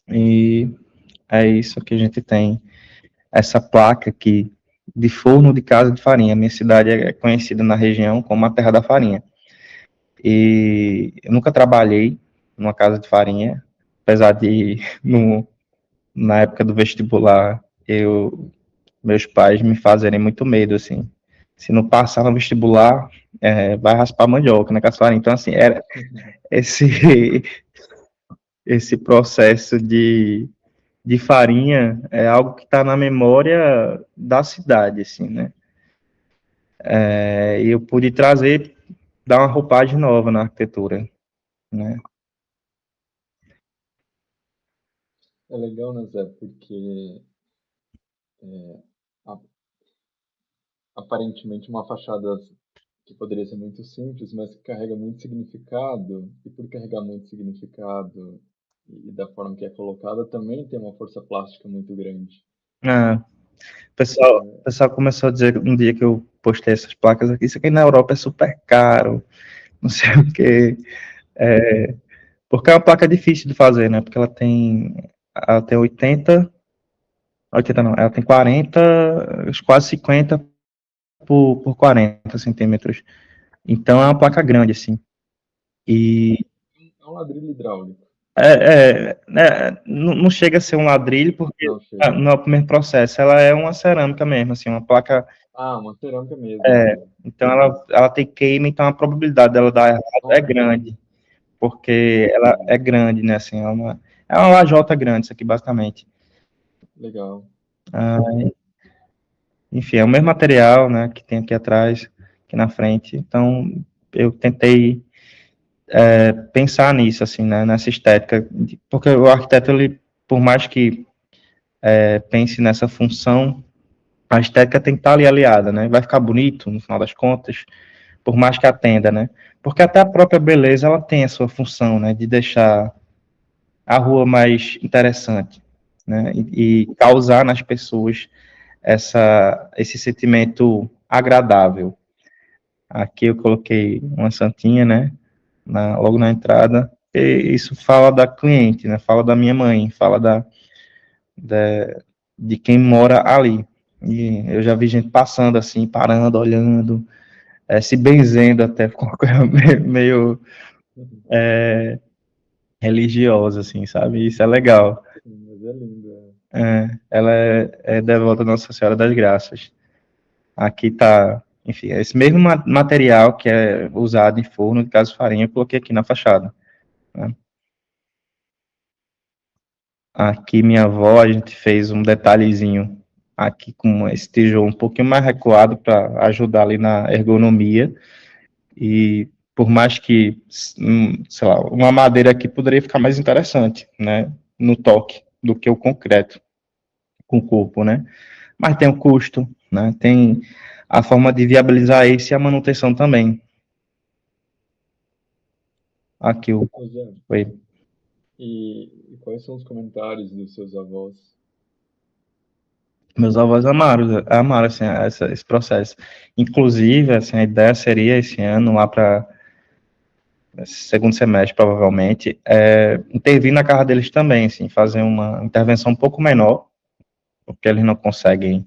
e é isso que a gente tem, essa placa aqui, de forno de casa de farinha, minha cidade é conhecida na região como a terra da farinha, e eu nunca trabalhei numa casa de farinha, apesar de, na época do vestibular, meus pais me fazerem muito medo, assim, se não passar no vestibular, vai raspar mandioca na casa de farinha, então, assim, era esse, esse processo de farinha é algo que está na memória da cidade, assim, né, e eu pude trazer, dar uma roupagem nova na arquitetura, né. É legal, né, Zé? Porque a- aparentemente uma fachada que poderia ser muito simples, mas que carrega muito significado, e por carregar muito significado e da forma que é colocada, também tem uma força plástica muito grande. Ah, o pessoal começou a dizer um dia que eu postei essas placas aqui, isso aqui na Europa é super caro, não sei o quê, porque é uma placa difícil de fazer, né? Porque ela tem 80 não, ela tem 40, quase 50 por 40 centímetros. Então é uma placa grande, assim. E É um ladrilho hidráulico, não chega a ser um ladrilho, porque não chega. não é o primeiro processo, ela é uma cerâmica mesmo, assim, uma placa. Ah, uma cerâmica mesmo, então. Então ela tem queima, então a probabilidade dela dar errado é Nossa, grande, porque ela entendi. é grande, né? Assim, É uma lajota grande isso aqui, basicamente. Legal. Ah, enfim, é o mesmo material, né, que tem aqui atrás, aqui na frente. Então, eu tentei pensar nisso, assim, né, nessa estética, porque o arquiteto, ele, por mais que pense nessa função, a estética tem que estar ali aliada, né, vai ficar bonito, no final das contas, por mais que atenda, né, porque até a própria beleza, ela tem a sua função, né, de deixar a rua mais interessante, né, e causar nas pessoas esse sentimento agradável. Aqui eu coloquei uma santinha, né, logo na entrada, e isso fala da cliente, né, fala da minha mãe, fala da, de quem mora ali. E eu já vi gente passando assim, parando, olhando, se benzendo até, com uma coisa meio religiosa, assim, sabe? Isso é legal. Sim, mas é lindo. Ela é devota da Nossa Senhora das Graças. Aqui tá, enfim, esse mesmo material que é usado em forno de caso farinha, eu coloquei aqui na fachada, né? Aqui minha avó, a gente fez um detalhezinho aqui com esse tijolo um pouquinho mais recuado para ajudar ali na ergonomia. E por mais que, sei lá, uma madeira aqui poderia ficar mais interessante, né, no toque, do que o concreto com o corpo, né? Mas tem o custo, né? Tem a forma de viabilizar isso e a manutenção também. Aqui o Ô, Zé, foi. e quais são os comentários dos seus avós? Meus avós amaram assim, esse processo. Inclusive, assim, a ideia seria esse ano, lá para segundo semestre, provavelmente, intervir na casa deles também, assim, fazer uma intervenção um pouco menor, porque eles não conseguem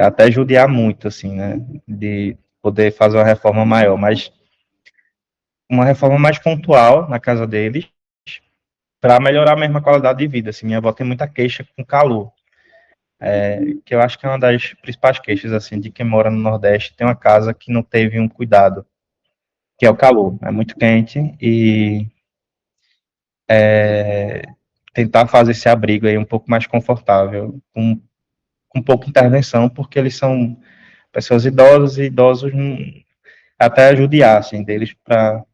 até judiar muito, assim, né, de poder fazer uma reforma maior, mas uma reforma mais pontual na casa deles, para melhorar mesmo a qualidade de vida. Assim, minha avó tem muita queixa com calor, que eu acho que é uma das principais queixas assim de quem mora no Nordeste, tem uma casa que não teve um cuidado, que é o calor. É muito quente e tentar fazer esse abrigo aí um pouco mais confortável, com pouca intervenção, porque eles são pessoas idosas e idosos até judiar assim, deles para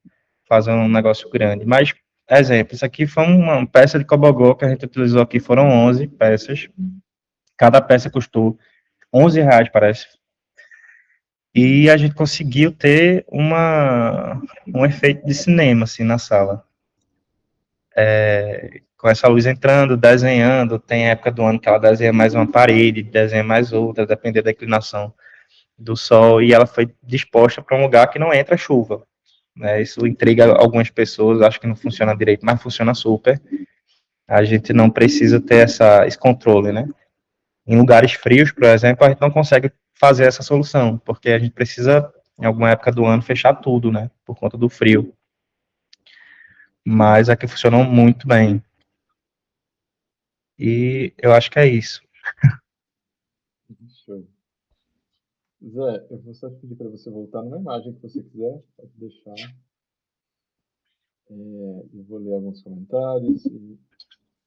fazer um negócio grande. Mas, exemplo, isso aqui foi uma peça de cobogó que a gente utilizou aqui, foram 11 peças, cada peça custou R$ 11, parece. E a gente conseguiu ter um efeito de cinema, assim, na sala. Com essa luz entrando, desenhando, tem época do ano que ela desenha mais uma parede, desenha mais outra, dependendo da inclinação do sol, e ela foi disposta para um lugar que não entra chuva, né? Isso intriga algumas pessoas, acho que não funciona direito, mas funciona super. A gente não precisa ter esse controle, né? Em lugares frios, por exemplo, a gente não consegue fazer essa solução, porque a gente precisa, em alguma época do ano, fechar tudo, né? Por conta do frio. Mas aqui funcionou muito bem. E eu acho que é isso. Show. Zé, eu vou só pedir para você voltar numa imagem que você quiser, pode deixar. Eu vou ler alguns comentários e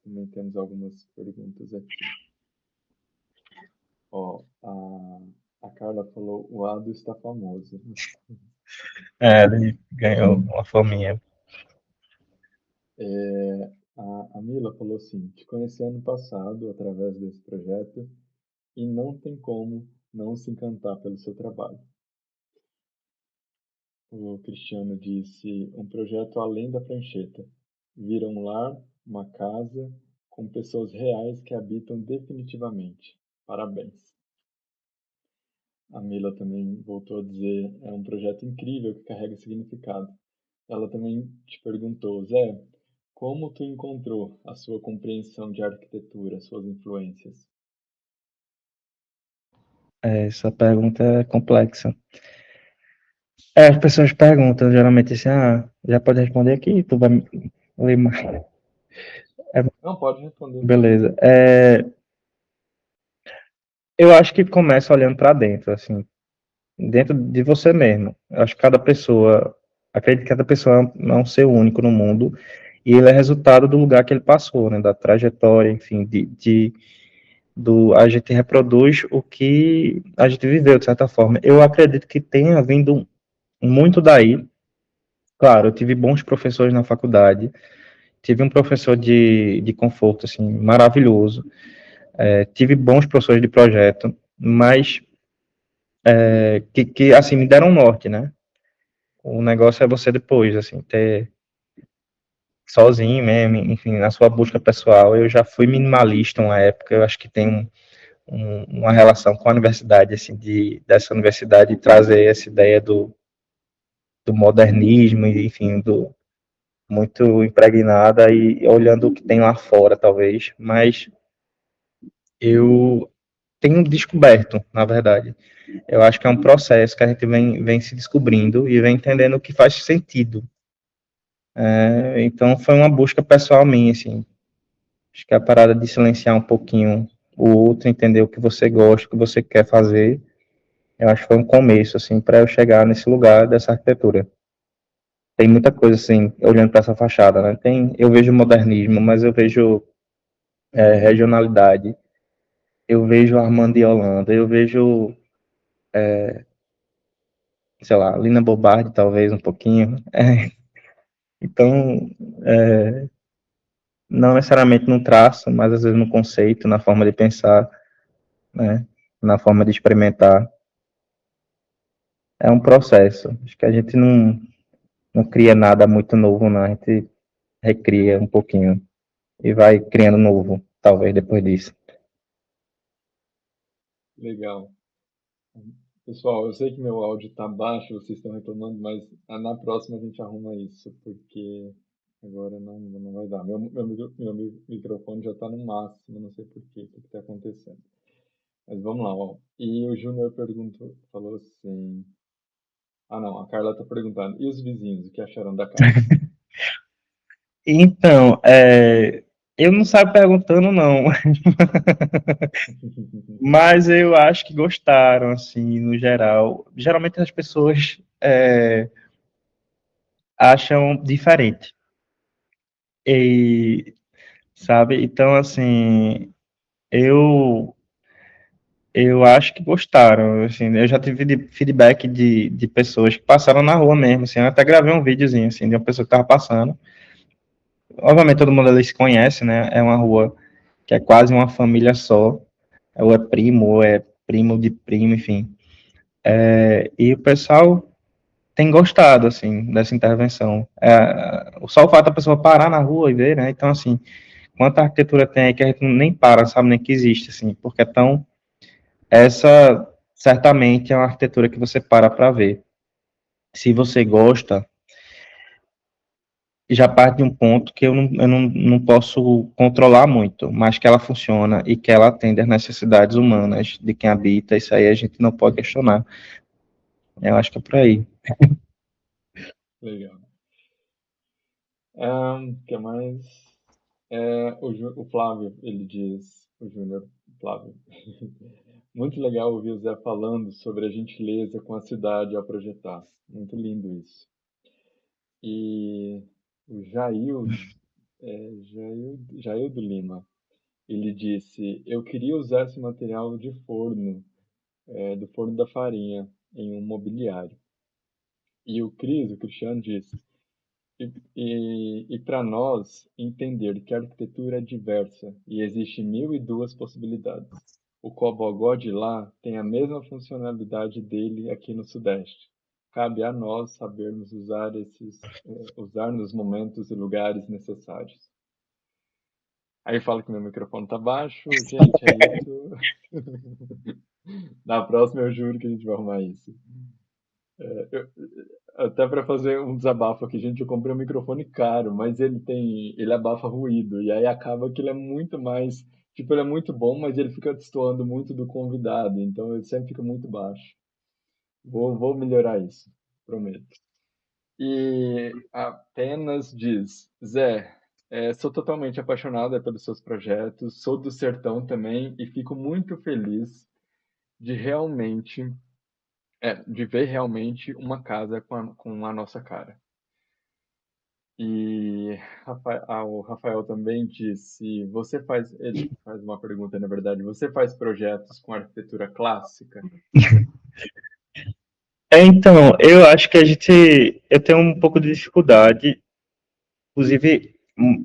também temos algumas perguntas aqui. Ó, a Carla falou, o Ado está famoso. Ele ganhou uma fominha. A Mila falou assim, te conheci ano passado através desse projeto e não tem como não se encantar pelo seu trabalho. O Cristiano disse, um projeto além da prancheta. Vira um lar, uma casa, com pessoas reais que habitam definitivamente. Parabéns. A Mila também voltou a dizer, é um projeto incrível que carrega significado. Ela também te perguntou, Zé, como tu encontrou a sua compreensão de arquitetura, suas influências? Essa pergunta é complexa. As pessoas perguntam geralmente assim, já pode responder aqui, tu vai ler mais. É, Não, pode responder. beleza. Eu acho que começa olhando para dentro, assim, dentro de você mesmo. Eu acho que cada pessoa, acredito que cada pessoa é um ser único no mundo e ele é resultado do lugar que ele passou, né, da trajetória, enfim, a gente reproduz o que a gente viveu, de certa forma. Eu acredito que tenha vindo muito daí. Claro, eu tive bons professores na faculdade, tive um professor de conforto, assim, maravilhoso, tive bons professores de projeto, mas assim, me deram um norte, né? O negócio é você depois, assim, ter sozinho mesmo, enfim, na sua busca pessoal. Eu já fui minimalista uma época, eu acho que tem uma relação com a universidade, assim, dessa universidade trazer essa ideia do modernismo, e, enfim, muito impregnada e olhando o que tem lá fora, talvez, mas eu tenho descoberto, na verdade. Eu acho que é um processo que a gente vem se descobrindo e vem entendendo o que faz sentido. Então, foi uma busca pessoal minha, assim. Acho que a parada de silenciar um pouquinho o outro, entender o que você gosta, o que você quer fazer, eu acho que foi um começo, assim, para eu chegar nesse lugar dessa arquitetura. Tem muita coisa, assim, olhando para essa fachada, né? Eu vejo modernismo, mas eu vejo regionalidade, eu vejo Armando de Holanda, eu vejo, sei lá, Lina Bobardi, talvez, um pouquinho. Então, não necessariamente no traço, mas às vezes no conceito, na forma de pensar, né? Na forma de experimentar. É um processo. Acho que a gente não cria nada muito novo, não. A gente recria um pouquinho e vai criando novo, talvez depois disso. Legal. Pessoal, eu sei que meu áudio tá baixo, vocês estão reclamando, mas na próxima a gente arruma isso, porque agora não vai dar. Meu microfone já tá no máximo, não sei por quê, o que tá acontecendo. Mas vamos lá, ó. E o Júnior perguntou, falou assim. Ah, não, a Carla tá perguntando. E os vizinhos, o que acharam da casa? Então, eu não saio perguntando, não, mas eu acho que gostaram, assim, no geral. Geralmente as pessoas acham diferente, e, sabe? Então, assim, eu eu acho que gostaram, assim, eu já tive feedback de pessoas que passaram na rua mesmo, assim, eu até gravei um videozinho, assim, de uma pessoa que tava passando. Obviamente todo mundo ali se conhece, né? É uma rua que é quase uma família só, ou é primo, ou é primo de primo, enfim. E o pessoal tem gostado, assim, dessa intervenção. Só o fato da pessoa parar na rua e ver, né? Então, assim, quanta arquitetura tem aí que a gente nem para, sabe, nem que existe, assim, porque é tão. Essa, certamente, é uma arquitetura que você para ver. Se você gosta, já parte de um ponto que eu não posso controlar muito, mas que ela funciona e que ela atende às necessidades humanas de quem habita, isso aí a gente não pode questionar. Eu acho que é por aí. Legal. Que mais? O Flávio, ele diz, o Júnior Flávio. Muito legal ouvir o Zé falando sobre a gentileza com a cidade ao projetar. Muito lindo isso. E o Jaildo Lima, ele disse: Eu queria usar esse material de forno, do forno da farinha, em um mobiliário. E o Cristiano, disse: E para nós entender que a arquitetura é diversa e existe mil e duas possibilidades. O Cobogó de lá tem a mesma funcionalidade dele aqui no Sudeste. Cabe a nós sabermos usar nos momentos e lugares necessários. Aí fala que meu microfone tá baixo. Gente, é isso. Na próxima eu juro que a gente vai arrumar isso. Eu- Até para fazer um desabafo aqui, gente, eu comprei um microfone caro, mas ele abafa ruído e aí acaba que ele é muito mais, tipo, ele é muito bom, mas ele fica destoando muito do convidado, então ele sempre fica muito baixo. Vou melhorar isso, prometo. E apenas diz, Zé, sou totalmente apaixonada pelos seus projetos, sou do sertão também e fico muito feliz de realmente, de ver realmente uma casa com a nossa cara. E o Rafael também disse, ele faz uma pergunta, na verdade, você faz projetos com arquitetura clássica? Então, eu acho que eu tenho um pouco de dificuldade, inclusive,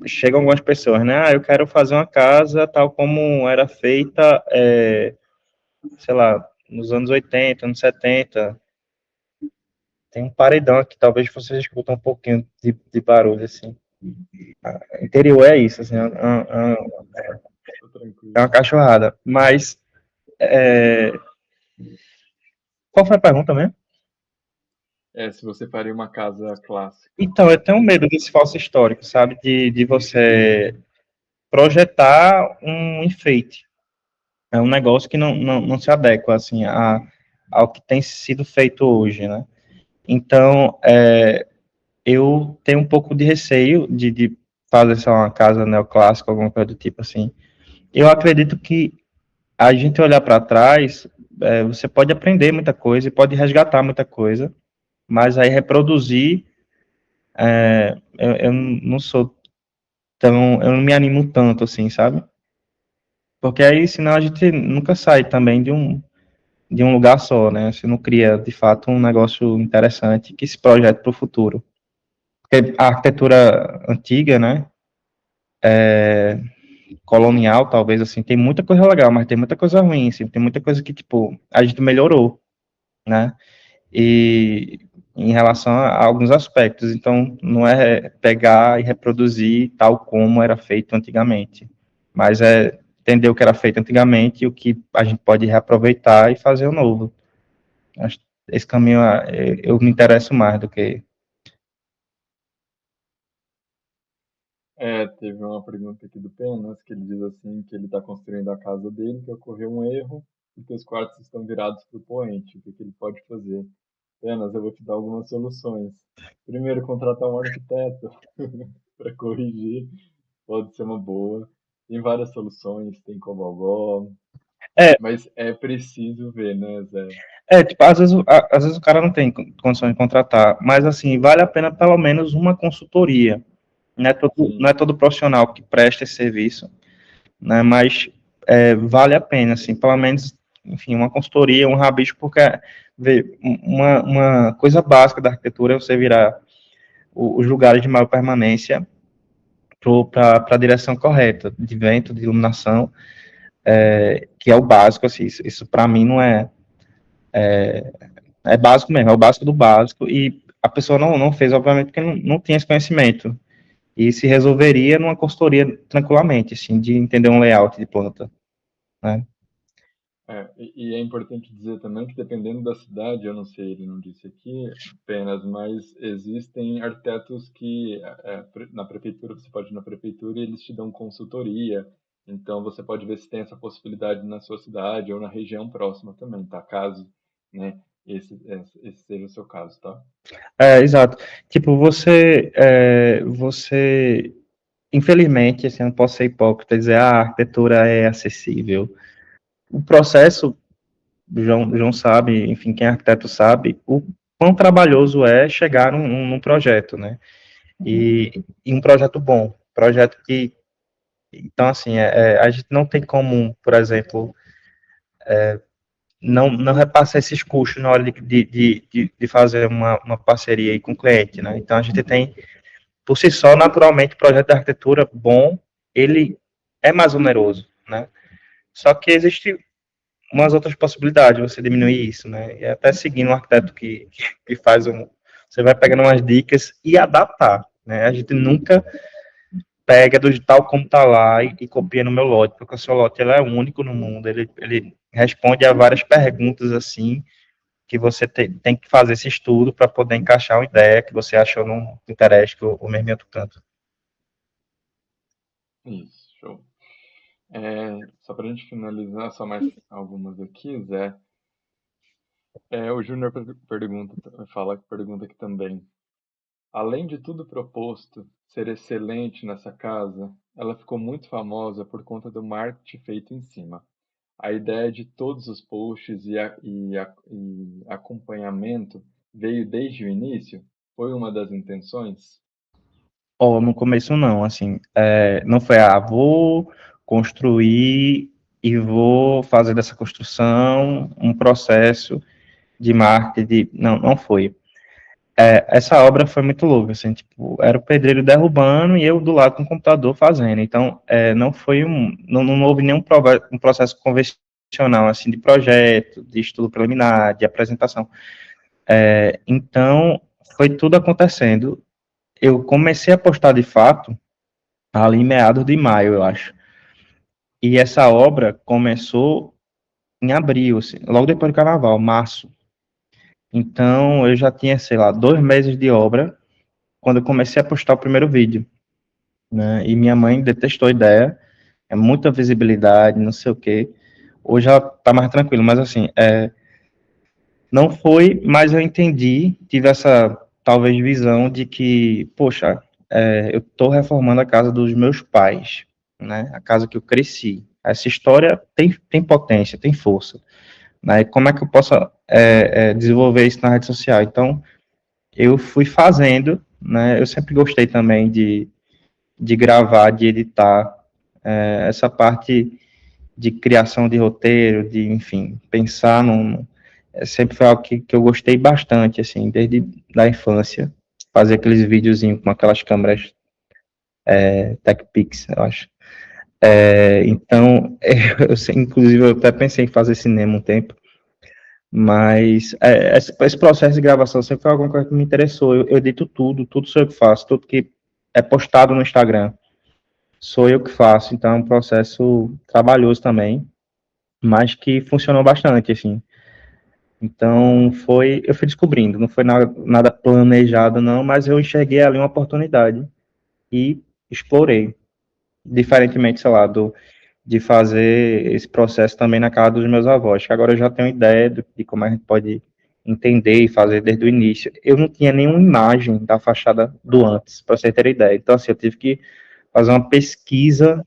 chegam algumas pessoas, né? Ah, eu quero fazer uma casa tal como era feita, sei lá, nos anos 80, anos 70. Tem um paredão aqui, talvez vocês escutam um pouquinho de barulho, assim. Interior é isso, assim, Tô é uma tranquilo. cachorrada. Mas, qual foi a pergunta mesmo? É, se você faria uma casa clássica. Então, eu tenho medo desse falso histórico, sabe? De você projetar um enfeite. É um negócio que não se adequa, assim, ao que tem sido feito hoje, né? Então, eu tenho um pouco de receio de fazer só uma casa neoclássica, alguma coisa do tipo assim. Eu acredito que a gente olhar para trás, você pode aprender muita coisa e pode resgatar muita coisa, mas aí reproduzir, eu não sou tão, eu não me animo tanto assim, sabe? Porque aí, senão a gente nunca sai também de um lugar só, né? Você não cria, de fato, um negócio interessante que se projete para o futuro. Porque a arquitetura antiga, né? Colonial, talvez, assim, tem muita coisa legal, mas tem muita coisa ruim, assim, tem muita coisa que, tipo, a gente melhorou, né? E em relação a alguns aspectos. Então, não é pegar e reproduzir tal como era feito antigamente, mas é entender o que era feito antigamente e o que a gente pode reaproveitar e fazer o novo. Acho que esse caminho eu me interesso mais do que. É, teve uma pergunta aqui do Penas, que ele diz assim, que ele está construindo a casa dele, que ocorreu um erro, e que os quartos estão virados para o poente. O que que ele pode fazer? Penas, eu vou te dar algumas soluções. Primeiro, contratar um arquiteto para corrigir, pode ser uma boa. Tem várias soluções, tem Cobogó, É, mas é preciso ver, né, Zé? tipo, às vezes o cara não tem condições de contratar, mas assim, vale a pena pelo menos uma consultoria. Não é Sim, todo profissional que presta esse serviço, né? Mas vale a pena, assim, pelo menos, enfim, uma consultoria, um rabisco, porque vê, uma coisa básica da arquitetura é você virar os lugares de maior permanência para a direção correta, de vento, de iluminação, que é o básico, assim, isso para mim não é básico mesmo, é o básico do básico, e a pessoa não fez, obviamente, porque não tinha esse conhecimento, e se resolveria numa consultoria tranquilamente, assim, de entender um layout de planta, né? e é importante dizer também que dependendo da cidade, eu não sei, ele não disse aqui apenas, mas existem arquitetos que na prefeitura, você pode ir na prefeitura e eles te dão consultoria, então você pode ver se tem essa possibilidade na sua cidade ou na região próxima também, tá? Caso, né, esse seja o seu caso, tá? Exato. Tipo, você, infelizmente, assim, eu não posso ser hipócrita e dizer, ah, a arquitetura é acessível. O processo, o João sabe, enfim, quem é arquiteto sabe, o quão trabalhoso é chegar num projeto, né? E um projeto bom, projeto que, então, assim, a gente não tem como, por exemplo, não repassar esses custos na hora de fazer uma parceria aí com o cliente, né? Então, a gente tem por si só, naturalmente, o projeto de arquitetura bom, ele é mais oneroso, né? Só que existe umas outras possibilidades de você diminuir isso, né? E até seguindo um arquiteto que faz você vai pegando umas dicas e adaptar, né? A gente nunca pega do tal como tá lá e copia no meu lote, porque o seu lote ele é único no mundo, ele responde a várias perguntas assim que você tem que fazer esse estudo para poder encaixar uma ideia que você achou num interesse ou mesmo em outro canto. Isso, show. Só para a gente finalizar, só mais algumas aqui, Zé. O Júnior pergunta aqui também. Além de tudo proposto ser excelente nessa casa, ela ficou muito famosa por conta do marketing feito em cima. A ideia de todos os posts e acompanhamento veio desde o início? Foi uma das intenções? Ó, no começo não, assim, não foi, vou construir e vou fazer dessa construção um processo de marketing, não, não foi. Essa obra foi muito louca, assim, tipo, era o pedreiro derrubando e eu do lado com o computador fazendo, então, não foi não houve nenhum um processo convencional, assim, de projeto, de estudo preliminar, de apresentação. Então, foi tudo acontecendo. Eu comecei a postar de fato ali em meados de maio, eu acho. E essa obra começou em abril, assim, logo depois do carnaval, março. Então, eu já tinha, sei lá, 2 meses de obra quando eu comecei a postar o primeiro vídeo, né? E minha mãe detestou a ideia, é muita visibilidade, não sei o quê. Hoje ela tá mais tranquilo, mas assim, não foi, mas eu entendi, tive essa talvez visão de que, poxa, eu estou reformando a casa dos meus pais, né? A casa que eu cresci. Essa história tem potência, tem força, né? E como é que eu posso desenvolver isso na rede social? Então, eu fui fazendo, né? Eu sempre gostei também de gravar, de editar, essa parte de criação de roteiro, de, enfim, pensar sempre foi algo que eu gostei bastante, assim, desde da infância, fazer aqueles videozinhos com aquelas câmeras TechPix, eu acho. Então, inclusive, eu até pensei em fazer cinema um tempo, mas esse processo de gravação sempre foi alguma coisa que me interessou. Eu edito tudo sou eu que faço, tudo que é postado no Instagram, sou eu que faço, então é um processo trabalhoso também, mas que funcionou bastante, assim. Então, eu fui descobrindo, não foi nada planejado, não, mas eu enxerguei ali uma oportunidade e explorei. Diferentemente, sei lá, de fazer esse processo também na casa dos meus avós, que agora eu já tenho ideia de como a gente pode entender e fazer desde o início. Eu não tinha nenhuma imagem da fachada do antes, para você ter ideia. Então, assim, eu tive que fazer uma pesquisa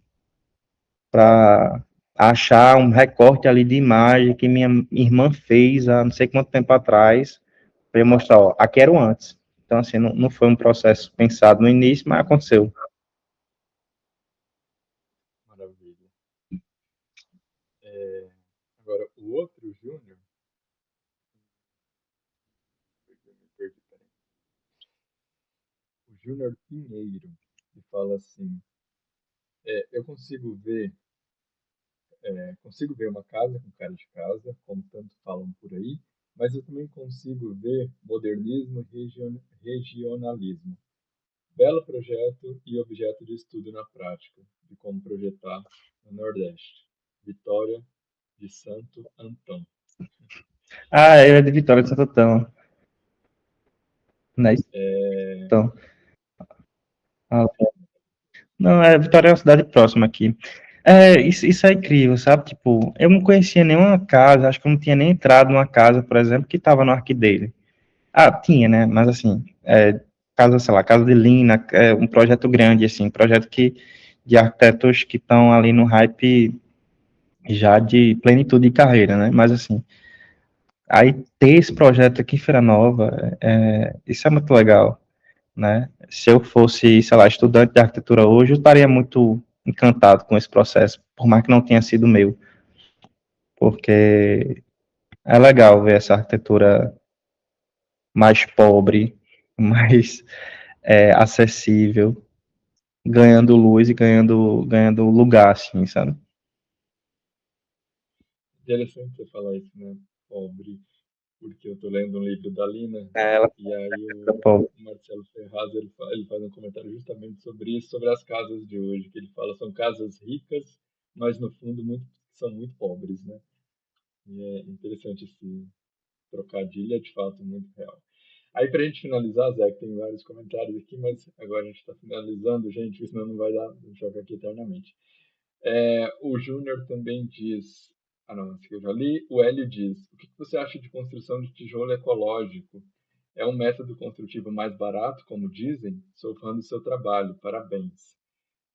para achar um recorte ali de imagem que minha irmã fez há não sei quanto tempo atrás, para eu mostrar, ó, aqui era o antes. Então, assim, não foi um processo pensado no início, mas aconteceu. Maravilha. É, agora, o outro Júnior, eu me perdi, peraí. O Júnior Pinheiro, que fala assim, eu consigo ver uma casa com cara de casa, como tanto falam por aí, mas eu também consigo ver modernismo e regionalismo. Belo projeto e objeto de estudo na prática, de como projetar no Nordeste. Vitória de Santo Antão. Ah, ele é de Vitória de Santo Antão, né? É, Então, ah, não, Vitória é uma cidade próxima aqui. Isso é incrível, sabe? Tipo, eu não conhecia nenhuma casa, acho que eu não tinha nem entrado numa casa, por exemplo, que estava no arquivo dele. Ah, tinha, né? Mas assim, casa, sei lá, casa de Lina, um projeto grande, assim, projeto de arquitetos que estão ali no hype já de plenitude de carreira, né? Mas assim, aí ter esse projeto aqui em Feira Nova, isso é muito legal, né? Se eu fosse, sei lá, estudante de arquitetura hoje, eu estaria muito encantado com esse processo, por mais que não tenha sido meu, porque é legal ver essa arquitetura mais pobre, mais acessível, ganhando luz e ganhando lugar, assim, sabe? interessante você falar isso, né? Pobre, porque eu tô lendo um livro da Lina, Ela e aí fica o pobre. Marcelo Ferraz, ele faz um comentário justamente sobre isso, sobre as casas de hoje, que ele fala são casas ricas, mas no fundo são muito pobres, né? E é interessante esse trocadilho, é de fato muito real. Aí, para a gente finalizar, Zé, que tem vários comentários aqui, mas agora a gente está finalizando, gente, porque senão não vai dar, vou jogar aqui eternamente. O Júnior também diz. Ah, não, esse que eu já li. O Hélio diz: o que você acha de construção de tijolo ecológico? É um método construtivo mais barato, como dizem? Sou fã do seu trabalho, parabéns.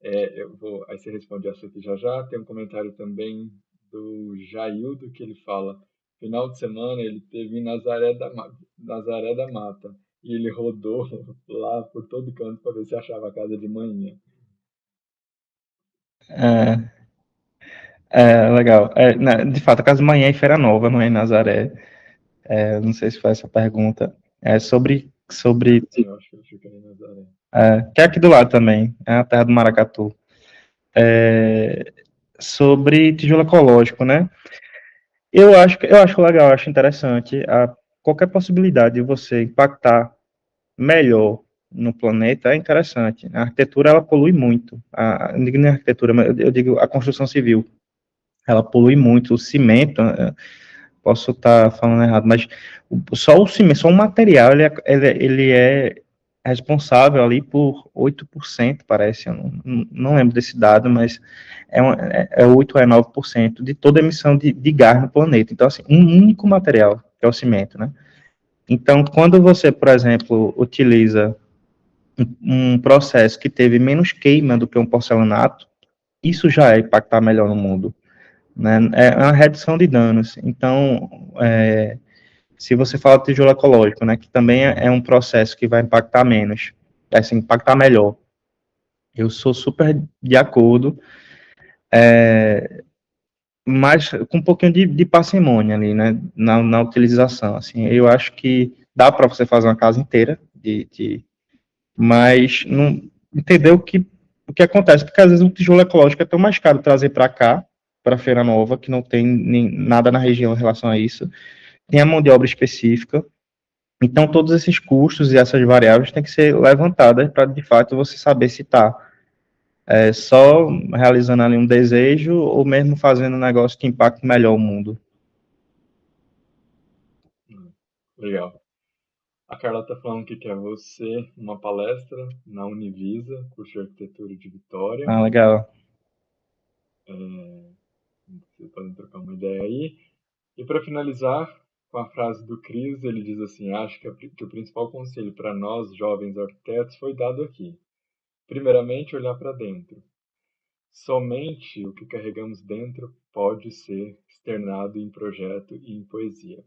Aí você responde essa aqui já já. Tem um comentário também do Jaildo que ele fala: final de semana ele teve em Nazaré da Mata e ele rodou lá por todo canto para ver se achava a casa de manhã. É, legal. De fato, a casa de manhã é em Feira Nova, não é em Nazaré. Não sei se foi essa pergunta. É sobre Eu acho que ele fica em Nazaré. que é aqui do lado também, é a terra do Maracatu. Sobre tijolo ecológico, né? Eu acho legal, eu acho interessante qualquer possibilidade de você impactar melhor no planeta é interessante. A arquitetura, ela polui muito. Eu não digo nem a arquitetura, mas eu digo a construção civil. Ela polui muito. O cimento, posso estar falando errado, mas só o cimento, só o material, ele é responsável ali por 8%, parece, eu não lembro desse dado, mas é 8 ou é 9% de toda a emissão de gás no planeta. Então, assim, um único material, que é o cimento, né? Então, quando você, por exemplo, utiliza um processo que teve menos queima do que um porcelanato, isso já é impactar melhor no mundo, né? É uma redução de danos. Então, se você fala de tijolo ecológico, né, que também é um processo que vai impactar menos, assim, impactar melhor. Eu sou super de acordo, mas com um pouquinho de parcimônia ali, né, na utilização. Assim, eu acho que dá para você fazer uma casa inteira, mas não entender o que acontece, porque às vezes o tijolo ecológico é tão mais caro trazer para cá, para Feira Nova, que não tem nem, nada na região em relação a isso, tem a mão de obra específica. Então, todos esses custos e essas variáveis têm que ser levantadas para, de fato, você saber se está só realizando ali um desejo ou mesmo fazendo um negócio que impacte melhor o mundo. Legal. A Carla está falando que quer você uma palestra na Univisa, curso de arquitetura de Vitória. Ah, legal. Vocês podem trocar uma ideia aí. E para finalizar, com a frase do Cris, ele diz assim: acho que o principal conselho para nós, jovens arquitetos, foi dado aqui. Primeiramente, olhar para dentro. Somente o que carregamos dentro pode ser externado em projeto e em poesia.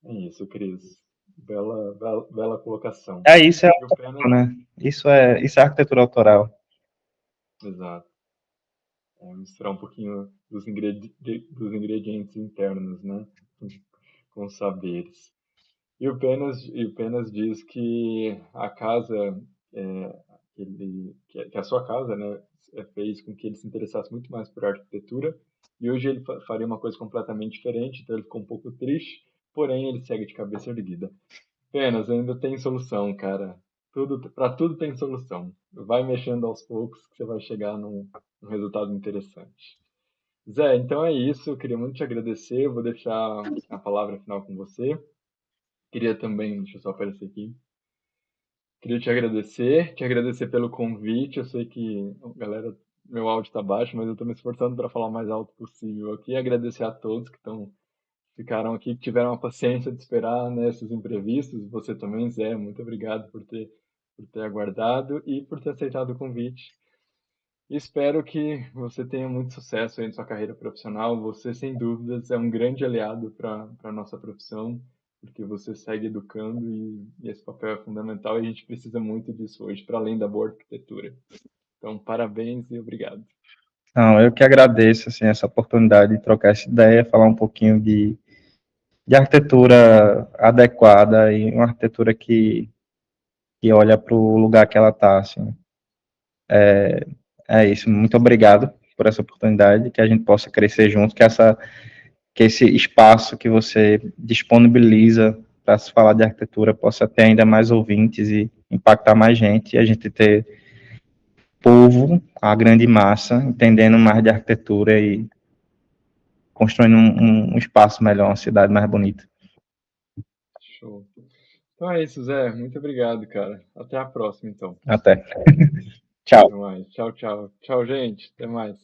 É isso, Cris. Bela colocação. Isso é E o autoral, Penas, né? Isso é arquitetura autoral. exato, misturar um pouquinho dos ingredientes internos, né? Com os saberes. E o Penas diz que a casa, que a sua casa, né, fez com que ele se interessasse muito mais por arquitetura. E hoje ele faria uma coisa completamente diferente, então ele ficou um pouco triste, porém ele segue de cabeça erguida. Penas, ainda tem solução, cara. Para tudo tem solução. Vai mexendo aos poucos que você vai chegar num resultado interessante. Zé, então é isso. Eu queria muito te agradecer. Eu vou deixar a palavra final com você. Queria também, deixa eu só aparecer aqui. Queria te agradecer pelo convite. Eu sei que, galera, meu áudio está baixo, mas eu estou me esforçando para falar o mais alto possível aqui. Agradecer a todos que ficaram aqui, que tiveram a paciência de esperar nesses imprevistos. Você também, Zé, muito obrigado por ter aguardado e por ter aceitado o convite. E espero que você tenha muito sucesso aí na sua carreira profissional. Você, sem dúvidas, é um grande aliado para a nossa profissão, porque você segue educando e esse papel é fundamental e a gente precisa muito disso hoje, para além da boa arquitetura. Então, parabéns e obrigado. Não, eu que agradeço assim, essa oportunidade de trocar essa ideia, falar um pouquinho de arquitetura adequada e uma arquitetura que olha para o lugar que ela está. Assim. É isso. Muito obrigado por essa oportunidade, que a gente possa crescer junto, que esse espaço que você disponibiliza para se falar de arquitetura possa ter ainda mais ouvintes e impactar mais gente, e a gente ter povo, a grande massa, entendendo mais de arquitetura e construindo um espaço melhor, uma cidade mais bonita. Show. Então é isso, Zé. Muito obrigado, cara. Até a próxima, então. Até. Tchau. Até mais. Tchau, tchau. Tchau, gente. Até mais.